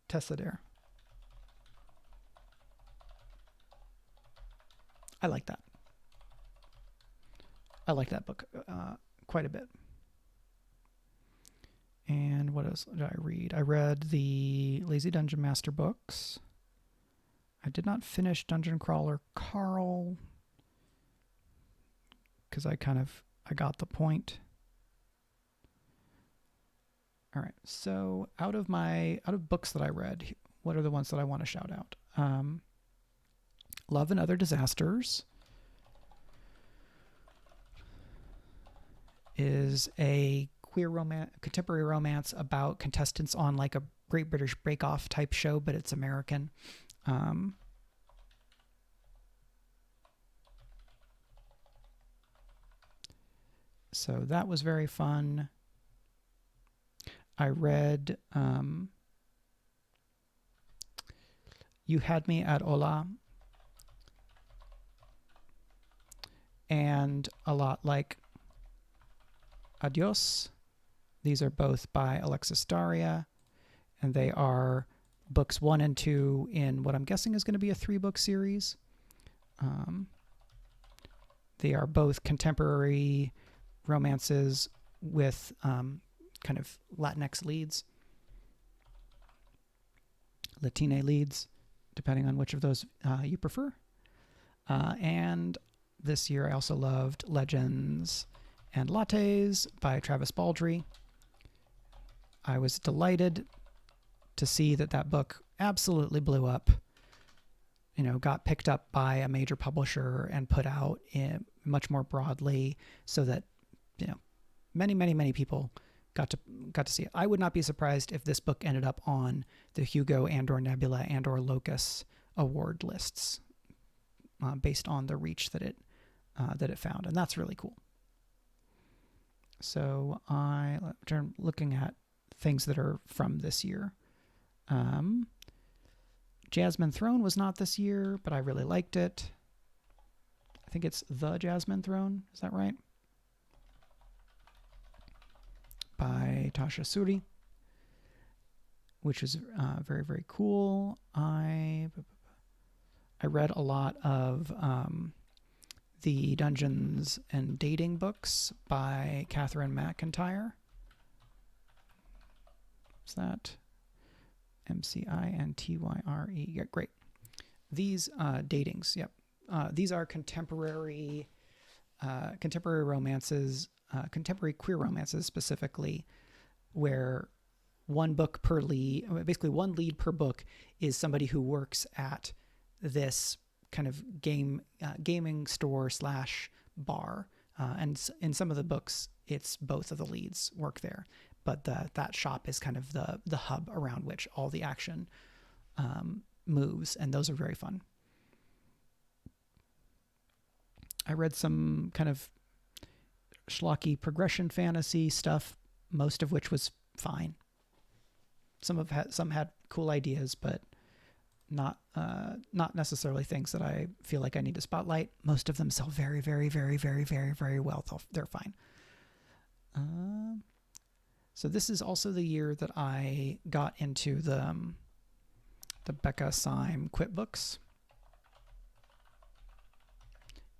Tessa Dare. I like that. I like that book quite a bit. And what else did I read? I read the Lazy Dungeon Master books. I did not finish Dungeon Crawler Carl because I got the point. All right. So out of books that I read, what are the ones that I want to shout out? Love and Other Disasters is a queer contemporary romance about contestants on like a Great British Bake Off type show, but it's American. So that was very fun. I read You Had Me at Hola, and a lot like Adios. These are both by Alexis Daria, and they are books 1 and 2 in what I'm guessing is going to be a 3-book series. They are both contemporary romances with kind of Latinx leads, Latine leads, depending on which of those you prefer. And this year I also loved Legends and Lattes by Travis Baldree. I was delighted to see that book absolutely blew up, got picked up by a major publisher and put out much more broadly, so that, many people got to see it. I would not be surprised if this book ended up on the Hugo and/or Nebula and/or Locus award lists, based on the reach that it found, and that's really cool. So I'm looking at things that are from this year. Jasmine Throne was not this year, but I really liked it. I think it's The Jasmine Throne. Is that right? By Tasha Suri, which is very, very cool. I read a lot of the Dungeons and Dating books by Catherine McIntyre. Is that McIntyre? Yeah, great. These datings, yep. These are contemporary romances, contemporary queer romances specifically, where one book per lead, basically one lead per book, is somebody who works at this kind of gaming store / bar. And in some of the books, it's both of the leads work there. But that shop is kind of the hub around which all the action moves, and those are very fun. I read some kind of schlocky progression fantasy stuff, most of which was fine. Some had cool ideas, but not necessarily things that I feel like I need to spotlight. Most of them sell very, very, very, very, very, very well. They're fine. So this is also the year that I got into the Becca Syme Quit books,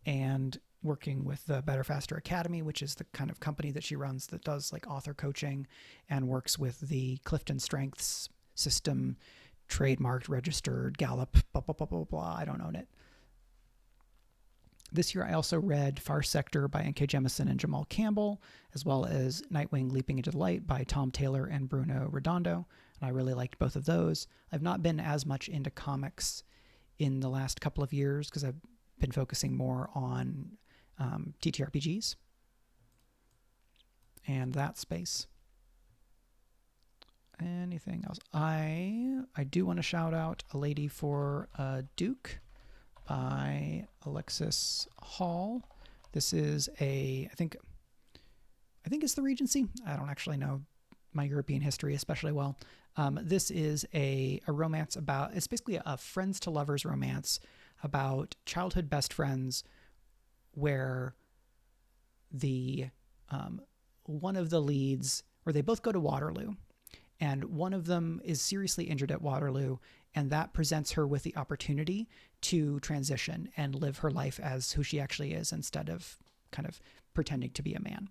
and working with the Better Faster Academy, which is the kind of company that she runs that does like author coaching and works with the Clifton Strengths system, trademarked, registered, Gallup, blah, blah, blah, blah, blah. I don't own it. This year, I also read Far Sector by N.K. Jemisin and Jamal Campbell, as well as Nightwing Leaping into the Light by Tom Taylor and Bruno Redondo, and I really liked both of those. I've not been as much into comics in the last couple of years because I've been focusing more on TTRPGs and that space. Anything else? I do want to shout out A Lady for Duke by Alexis Hall. This is I think it's the Regency. I don't actually know my European history especially well. This is a romance it's basically a friends to lovers romance about childhood best friends, where the one of the leads, or they both go to Waterloo, and one of them is seriously injured at Waterloo, and that presents her with the opportunity to transition and live her life as who she actually is, instead of kind of pretending to be a man.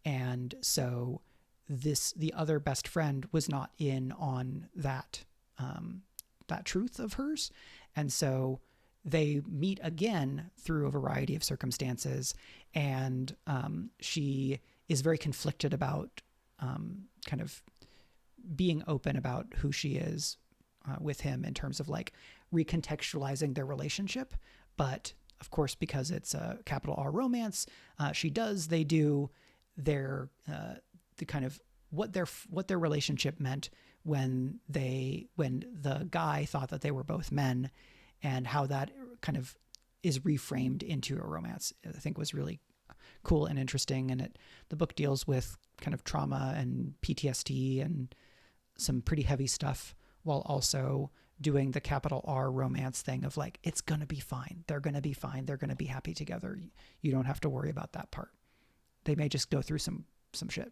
And so the other best friend was not in on that truth of hers. And so they meet again through a variety of circumstances, and she is very conflicted about kind of being open about who she is with him, in terms of like recontextualizing their relationship. But of course, because it's a capital R romance, they do their the kind of what their relationship meant when the guy thought that they were both men, and how that kind of is reframed into a romance, I think was really cool and interesting. And the book deals with kind of trauma and PTSD and some pretty heavy stuff, while also doing the capital R romance thing of like, it's going to be fine. They're going to be fine. They're going to be happy together. You don't have to worry about that part. They may just go through some shit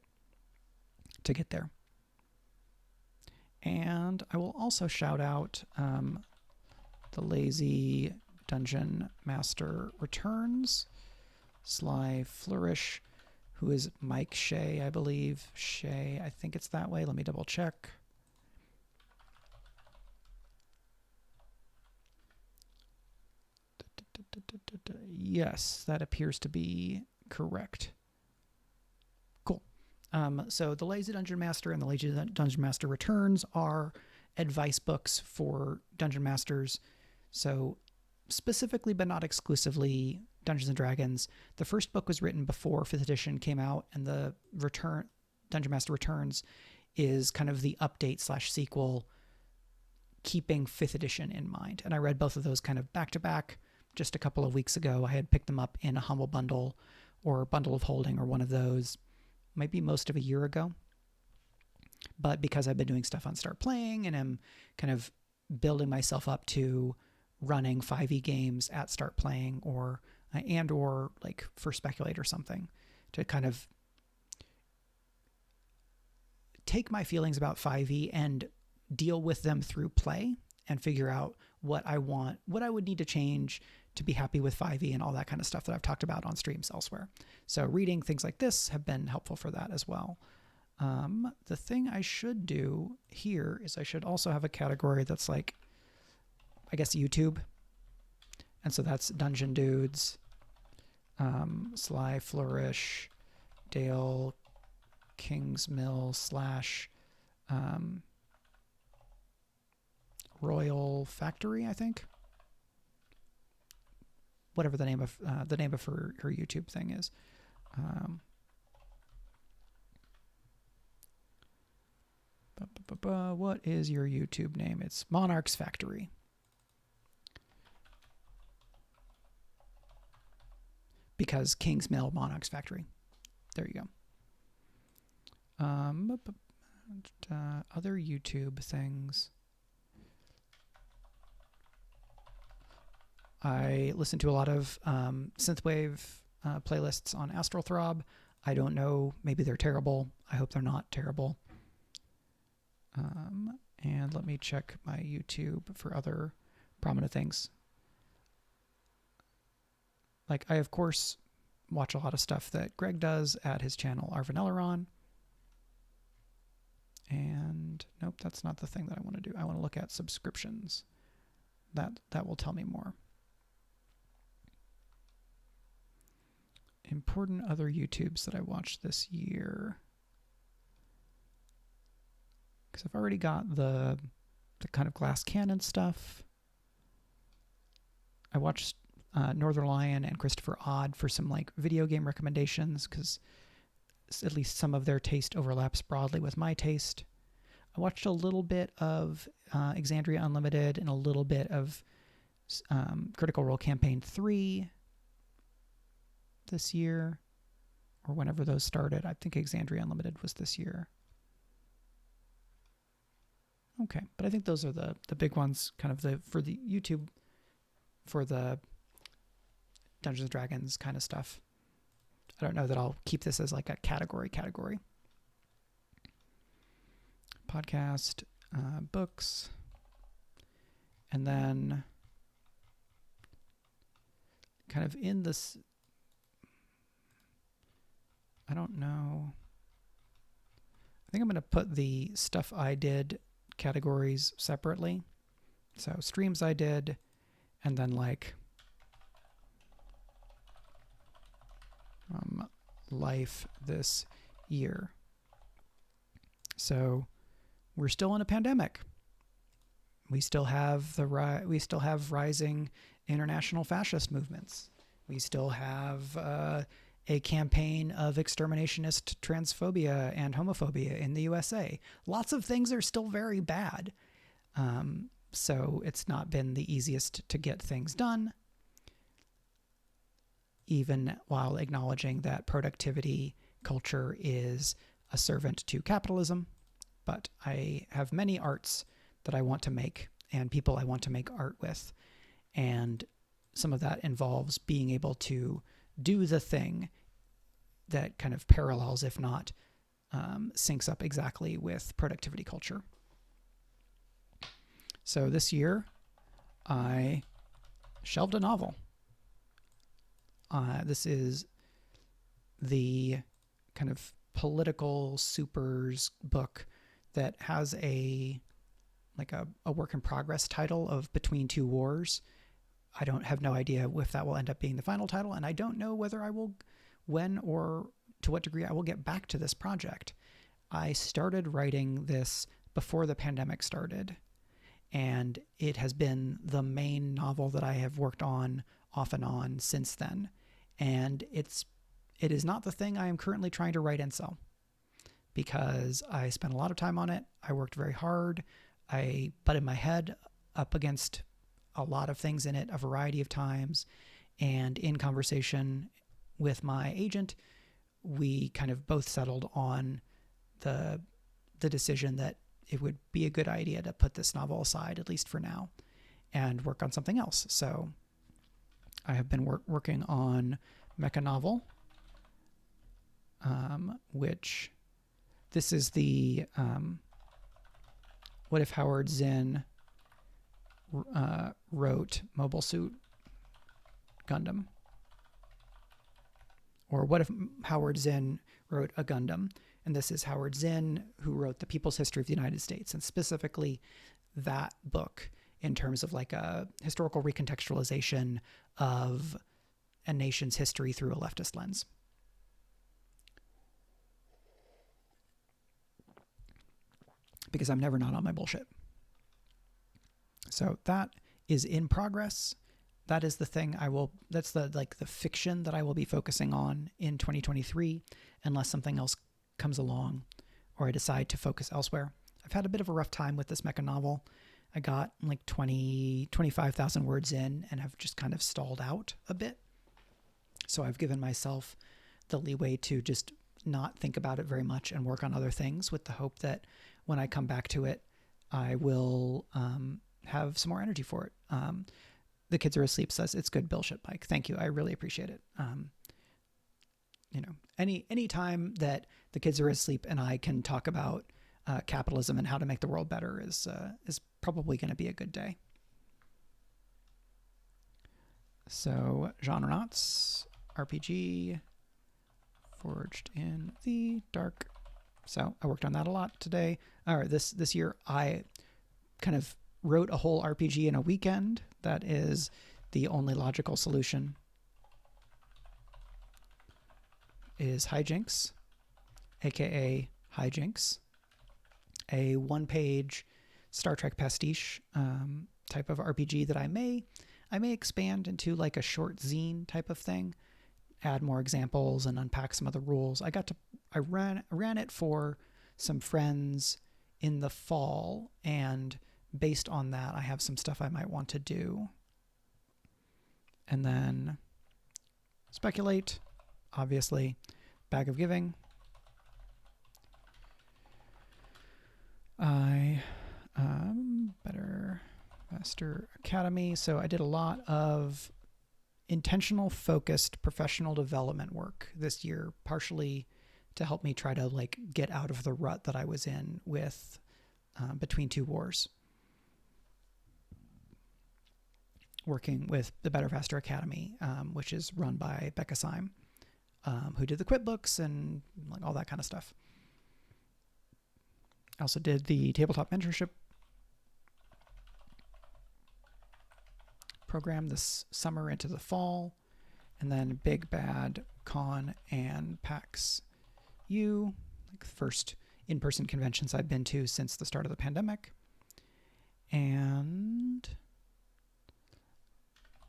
to get there. And I will also shout out the Lazy Dungeon Master Returns, Sly Flourish, who is Mike Shea, I believe. Shea, I think it's that way. Let me double check. Yes, that appears to be correct. Cool. So the Lazy Dungeon Master and the Lazy Dungeon Master Returns are advice books for dungeon masters. So specifically, but not exclusively, Dungeons and Dragons. The first book was written before 5th edition came out, and the Dungeon Master Returns is kind of the update / sequel, keeping 5th edition in mind. And I read both of those kind of back to back just a couple of weeks ago. I had picked them up in a Humble Bundle or Bundle of Holding or one of those, might be most of a year ago. But because I've been doing stuff on Start Playing and I'm kind of building myself up to running 5e games at Start Playing or like for Speculate or something, to kind of take my feelings about 5e and deal with them through play and figure out what I want, what I would need to change to be happy with 5e and all that kind of stuff that I've talked about on streams elsewhere. So reading things like this have been helpful for that as well. The thing I should do here is I should also have a category that's like, I guess, YouTube. And so that's Dungeon Dudes, Sly Flourish, Dale Kingsmill / Royal Factory, I think. Whatever the name of her YouTube thing is. What is your YouTube name? It's Monarch's Factory. Because Kingsmill, Monarch's Factory. There you go. Other YouTube things. I listen to a lot of synthwave playlists on Astral Throb. I don't know. Maybe they're terrible. I hope they're not terrible. And let me check my YouTube for other prominent things. Like, I, of course, watch a lot of stuff that Greg does at his channel, Arvanelleron. And nope, that's not the thing that I want to do. I want to look at subscriptions. That will tell me more. Important other YouTubes that I watched this year. Because I've already got the kind of Glass Cannon stuff. I watched Northern Lion and Christopher Odd for some like video game recommendations, because at least some of their taste overlaps broadly with my taste. I watched a little bit of Exandria Unlimited and a little bit of Critical Role Campaign 3 this year, or whenever those started. I think Exandria Unlimited was this year. Okay, but I think those are the big ones, kind of for the YouTube, for the Dungeons and Dragons kind of stuff. I don't know that I'll keep this as like a category. Podcast, books, and then kind of in this, I don't know. I think I'm going to put the stuff I did categories separately. So streams I did, and then like life this year. So we're still in a pandemic. We still have rising international fascist movements. We still have a campaign of exterminationist transphobia and homophobia in the USA. Lots of things are still very bad. So it's not been the easiest to get things done, even while acknowledging that productivity culture is a servant to capitalism. But I have many arts that I want to make and people I want to make art with. And some of that involves being able to do the thing that kind of parallels, if not syncs up exactly with productivity culture. So this year, I shelved a novel. This is the kind of political supers book that has a work in progress title of Between Two Wars. I have no idea if that will end up being the final title, and I don't know whether I will, when or to what degree I will get back to this project. I started writing this before the pandemic started, and it has been the main novel that I have worked on off and on since then. And it is not the thing I am currently trying to write and sell, because I spent a lot of time on it. I worked very hard. I butted my head up against a lot of things in it a variety of times. And in conversation with my agent, we kind of both settled on the decision that it would be a good idea to put this novel aside, at least for now, and work on something else. So I have been working on Mecha Novel, which this is the what if Howard Zinn wrote Mobile Suit Gundam? Or what if Howard Zinn wrote a Gundam? And this is Howard Zinn, who wrote The People's History of the United States, and specifically that book in terms of like a historical recontextualization of a nation's history through a leftist lens. Because I'm never not on my bullshit. So that is in progress. That is the thing that's the fiction that I will be focusing on in 2023, unless something else comes along or I decide to focus elsewhere. I've had a bit of a rough time with this Mecha Novel. I got like 25,000 words in and have just kind of stalled out a bit. So I've given myself the leeway to just not think about it very much and work on other things, with the hope that when I come back to it, I will have some more energy for it. The Kids Are Asleep says, "It's good bullshit, Mike." Thank you. I really appreciate it. Any time that the kids are asleep and I can talk about capitalism and how to make the world better is probably going to be a good day. So, Genrenauts, RPG, Forged in the Dark. So I worked on that a lot today. Or this year, I kind of wrote a whole RPG in a weekend. That is the only logical solution. Is Hijinks, aka Hijinks, a one-page Star Trek pastiche type of RPG that I may expand into like a short zine type of thing, add more examples and unpack some of the rules. I ran it for some friends in the fall, and based on that, I have some stuff I might want to do. And then Speculate, obviously, Bag of Giving. Better, Faster Academy. So I did a lot of intentional, focused professional development work this year, partially to help me try to like get out of the rut that I was in with Between Two Wars. Working with the Better, Faster Academy, which is run by Becca Syme, who did the Quit books and like all that kind of stuff. I also did the tabletop mentorship program this summer into the fall, and then Big Bad Con and PAX U, like the first in-person conventions I've been to since the start of the pandemic, and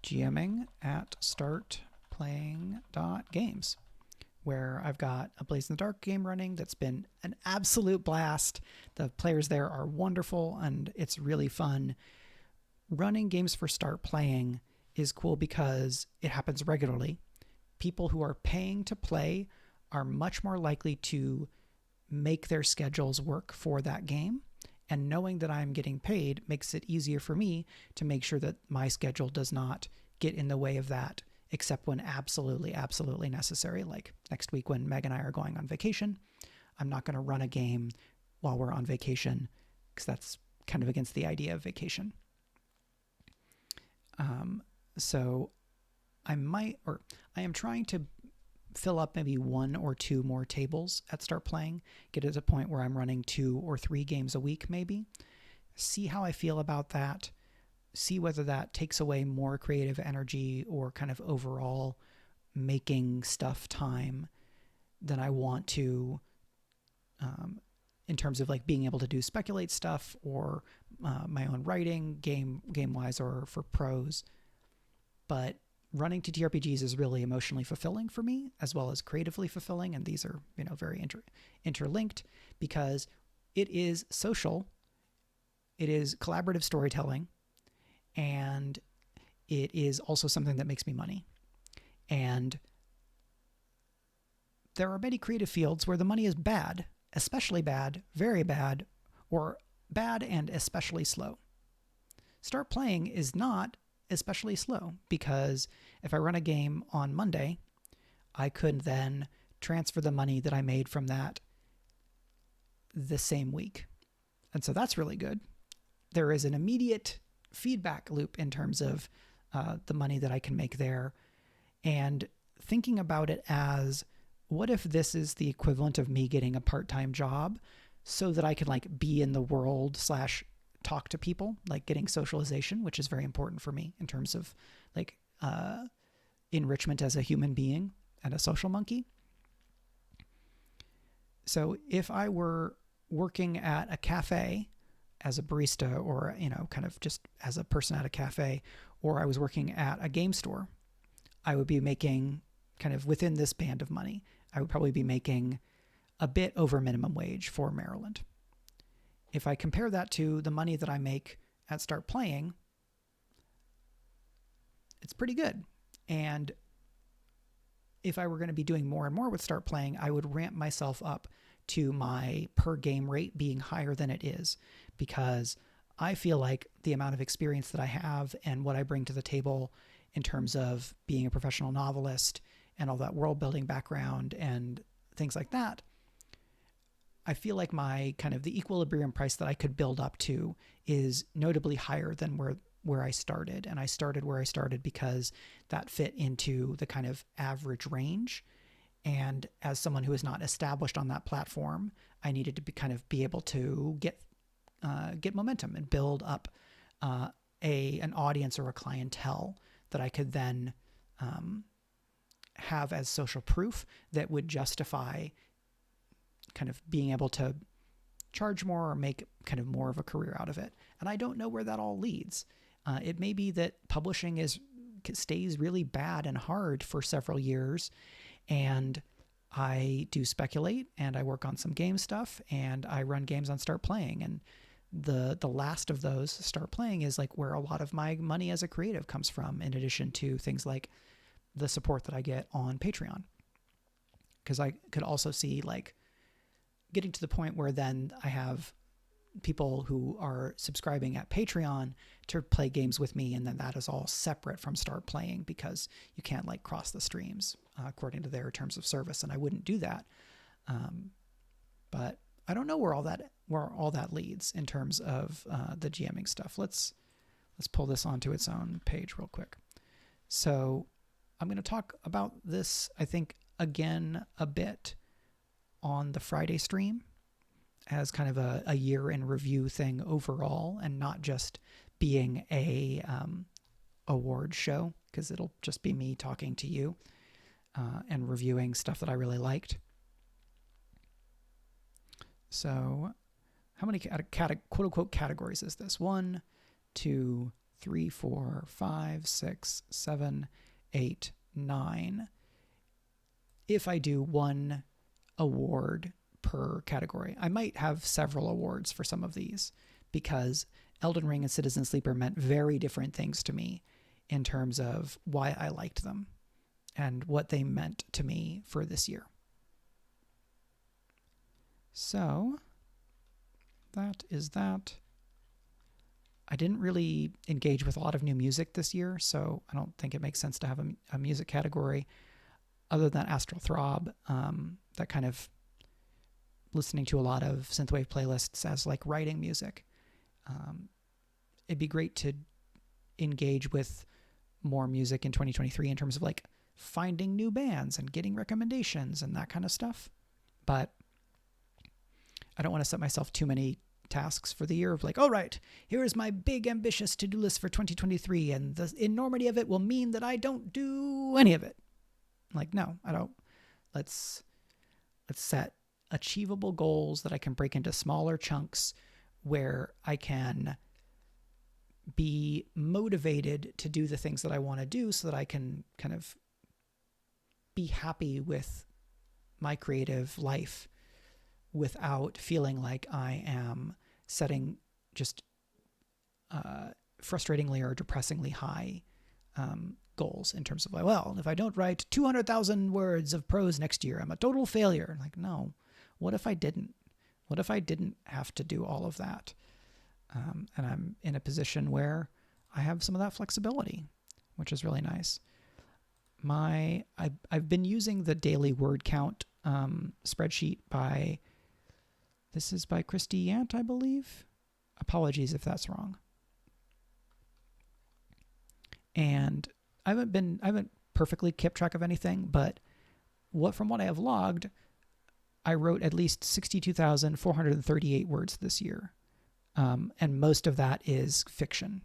GMing at startplaying.games. where I've got a Blaze in the Dark game running that's been an absolute blast. The players there are wonderful and it's really fun. Running games for Start Playing is cool because it happens regularly. People who are paying to play are much more likely to make their schedules work for that game. And knowing that I'm getting paid makes it easier for me to make sure that my schedule does not get in the way of that, except when absolutely, absolutely necessary. Like next week when Meg and I are going on vacation, I'm not going to run a game while we're on vacation because that's kind of against the idea of vacation. So I am trying to fill up maybe 1 or 2 more tables at Start Playing, get to the point where I'm running 2 or 3 games a week maybe, see how I feel about that, see whether that takes away more creative energy or kind of overall making stuff time than I want to, in terms of like being able to do speculate stuff or my own writing game-wise or for pros. But running TTRPGs is really emotionally fulfilling for me as well as creatively fulfilling. And these are, very interlinked because it is social. It is collaborative storytelling. And it is also something that makes me money. And there are many creative fields where the money is bad, especially bad, very bad, or bad and especially slow. Start Playing is not especially slow because if I run a game on Monday, I could then transfer the money that I made from that the same week. And so that's really good. There is an immediate feedback loop in terms of the money that I can make there. And thinking about it as, what if this is the equivalent of me getting a part-time job so that I can like be in the world / talk to people, like getting socialization, which is very important for me in terms of like enrichment as a human being and a social monkey. So if I were working at a cafe as a barista or, kind of just as a person at a cafe, or I was working at a game store, I would be making kind of within this band of money. I would probably be making a bit over minimum wage for Maryland. If I compare that to the money that I make at Start Playing, it's pretty good. And if I were going to be doing more and more with Start Playing, I would ramp myself up to my per game rate being higher than it is, because I feel like the amount of experience that I have and what I bring to the table in terms of being a professional novelist and all that world building background and things like that, I feel like my kind of the equilibrium price that I could build up to is notably higher than where I started. And I started where I started because that fit into the kind of average range. And as someone who is not established on that platform, I needed to be able to get momentum and build up an audience or a clientele that I could then have as social proof that would justify kind of being able to charge more or make kind of more of a career out of it. And I don't know where that all leads. It may be that publishing stays really bad and hard for several years, and I do speculate and I work on some game stuff and I run games on Start Playing. And the last of those, Start Playing, is like where a lot of my money as a creative comes from, in addition to things like the support that I get on Patreon. Because I could also see like getting to the point where then I have people who are subscribing at Patreon to play games with me, and then that is all separate from Start Playing because you can't like cross the streams according to their terms of service, and I wouldn't do that. But I don't know where all that leads in terms of the GMing stuff. Let's pull this onto its own page real quick. So I'm going to talk about this, I think, again a bit on the Friday stream as kind of a year in review thing overall, and not just being a award show, because it'll just be me talking to you and reviewing stuff that I really liked. So how many quote unquote categories is this? 1, 2, 3, 4, 5, 6, 7, 8, 9. if I do one award per category. I might have several awards for some of these because Elden Ring and Citizen Sleeper meant very different things to me in terms of why I liked them and what they meant to me for this year. So that is that. I didn't really engage with a lot of new music this year, so I don't think it makes sense to have a music category other than Astral Throb, that kind of listening to a lot of synthwave playlists as like writing music. It'd be great to engage with more music in 2023 in terms of like finding new bands and getting recommendations and that kind of stuff. But I don't want to set myself too many tasks for the year of like, all right, here is my big ambitious to-do list for 2023, and the enormity of it will mean that I don't do any of it. Like, no, I don't. Let's set achievable goals that I can break into smaller chunks where I can be motivated to do the things that I want to do so that I can kind of be happy with my creative life without feeling like I am setting just frustratingly or depressingly high goals in terms of like, well, if I don't write 200,000 words of prose next year, I'm a total failure. Like, no, what if I didn't? What if I didn't have to do all of that? And I'm in a position where I have some of that flexibility, which is really nice. I've been using the daily word count spreadsheet this is by Christy Yant, I believe. Apologies if that's wrong. And I haven't perfectly kept track of anything, but from what I have logged, I wrote at least 62,438 words this year. And most of that is fiction.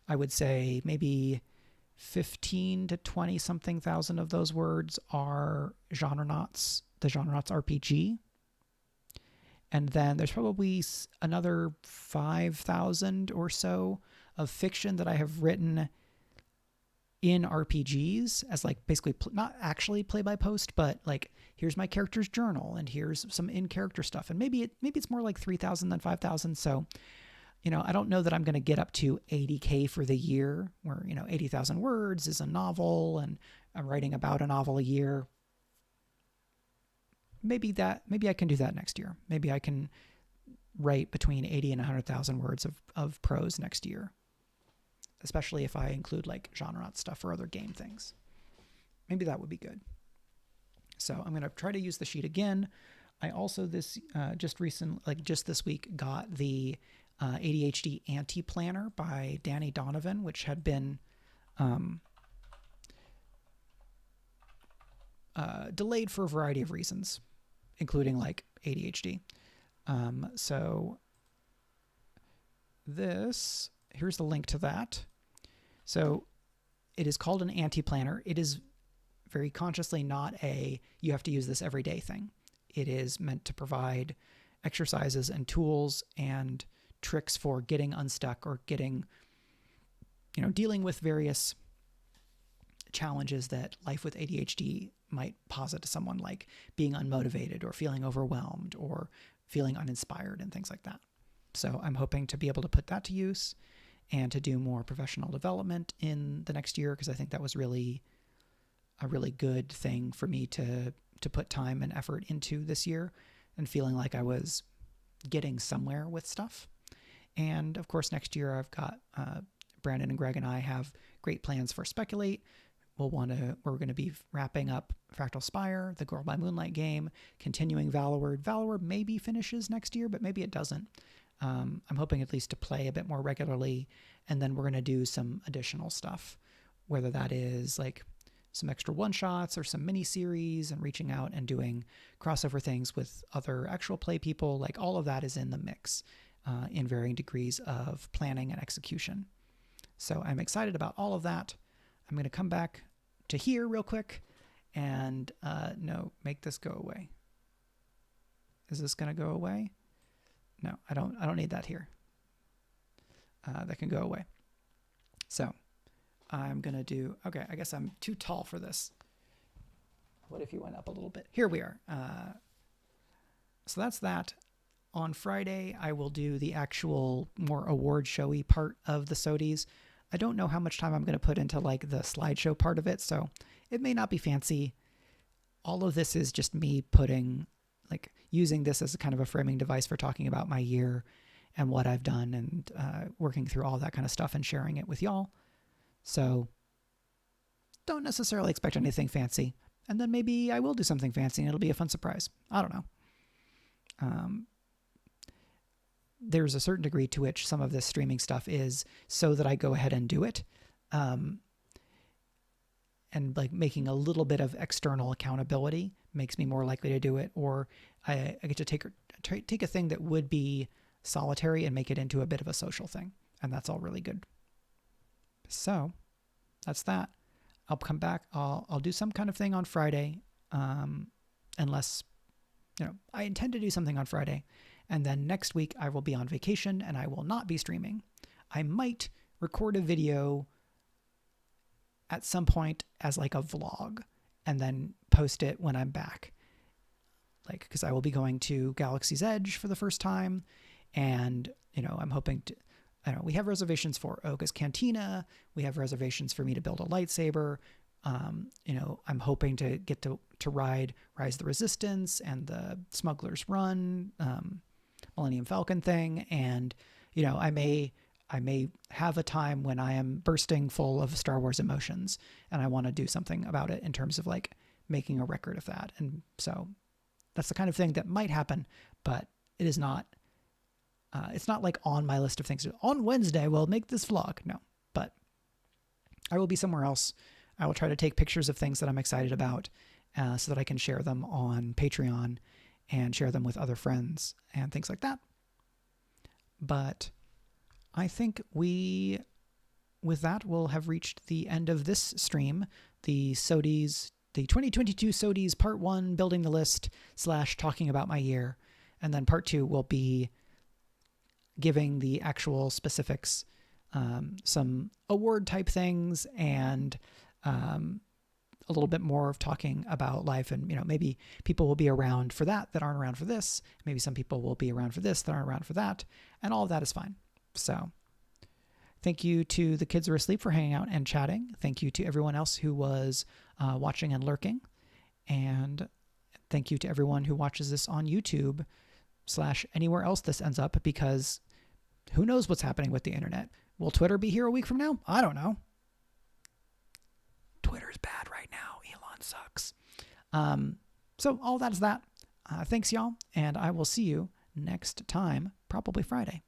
I would say maybe 15 to 20 something thousand of those words are Genrenauts, the Genrenauts RPG. And then there's probably another 5,000 or so of fiction that I have written in RPGs as like basically not actually play by post, but like here's my character's journal and here's some in-character stuff. And maybe it's more like 3,000 than 5,000. So, I don't know that I'm going to get up to 80K for the year where, 80,000 words is a novel and I'm writing about a novel a year. Maybe I can do that next year. Maybe I can write between 80 and 100,000 words of prose next year, especially if I include like genre stuff or other game things. Maybe that would be good. So I'm going to try to use the sheet again. I also just this week got the ADHD Anti-Planner by Danny Donovan, which had been delayed for a variety of reasons, including like ADHD. So here's the link to that. So it is called an anti-planner. It is very consciously not you have to use this every day thing. It is meant to provide exercises and tools and tricks for getting unstuck or getting, dealing with various challenges that life with ADHD might posit to someone, like being unmotivated or feeling overwhelmed or feeling uninspired and things like that. So I'm hoping to be able to put that to use and to do more professional development in the next year, because I think that was really a really good thing for me to put time and effort into this year and feeling like I was getting somewhere with stuff. And of course, next year I've got Brandon and Greg and I have great plans for Speculate. We're going to be wrapping up Fractal Spire, the Girl by Moonlight game, continuing Valorward. Valorward maybe finishes next year, but maybe it doesn't. I'm hoping at least to play a bit more regularly, and then we're going to do some additional stuff, whether that is like some extra one-shots or some mini-series and reaching out and doing crossover things with other actual play people. Like all of that is in the mix in varying degrees of planning and execution. So I'm excited about all of that. I'm going to come back to here real quick and make this go away. Is this going to go away? No, I don't need that here. That can go away. So I'm going to okay, I guess I'm too tall for this. What if you went up a little bit? Here we are. So that's that. On Friday, I will do the actual more award showy part of the SOTYs. I don't know how much time I'm going to put into like the slideshow part of it, so it may not be fancy. All of this is just me using this as a kind of a framing device for talking about my year and what I've done and working through all that kind of stuff and sharing it with y'all. So don't necessarily expect anything fancy. And then maybe I will do something fancy and it'll be a fun surprise. I don't know. There's a certain degree to which some of this streaming stuff is so that I go ahead and do it. And like making a little bit of external accountability makes me more likely to do it. Or I get to take a thing that would be solitary and make it into a bit of a social thing. And that's all really good. So that's that. I'll come back. I'll do some kind of thing on Friday. Unless, I intend to do something on Friday. And then next week I will be on vacation and I will not be streaming. I might record a video at some point as like a vlog and then post it when I'm back. Because I will be going to Galaxy's Edge for the first time. And, I'm hoping to, we have reservations for Oga's Cantina. We have reservations for me to build a lightsaber. I'm hoping to get to ride Rise of the Resistance and the Smuggler's Run, Millennium Falcon thing. And, I may have a time when I am bursting full of Star Wars emotions and I want to do something about it in terms of like making a record of that. And so that's the kind of thing that might happen, but it is not, it's not like on my list of things. On Wednesday, we'll make this vlog. No, but I will be somewhere else. I will try to take pictures of things that I'm excited about so that I can share them on Patreon and share them with other friends and things like that. But I think with that, we'll have reached the end of this stream, the SOTYs, the 2022 SOTYs Part 1, building the list / talking about my year. And then Part 2 will be giving the actual specifics, some award type things, and a little bit more of talking about life. And, maybe people will be around for that aren't around for this. Maybe some people will be around for this that aren't around for that. And all of that is fine. So thank you to the kids who are asleep for hanging out and chatting. Thank you to everyone else who was watching and lurking. And thank you to everyone who watches this on YouTube / anywhere else this ends up, because who knows what's happening with the internet. Will Twitter be here a week from now? I don't know. Twitter's bad right now. Elon sucks. So all that is that. Thanks, y'all. And I will see you next time, probably Friday.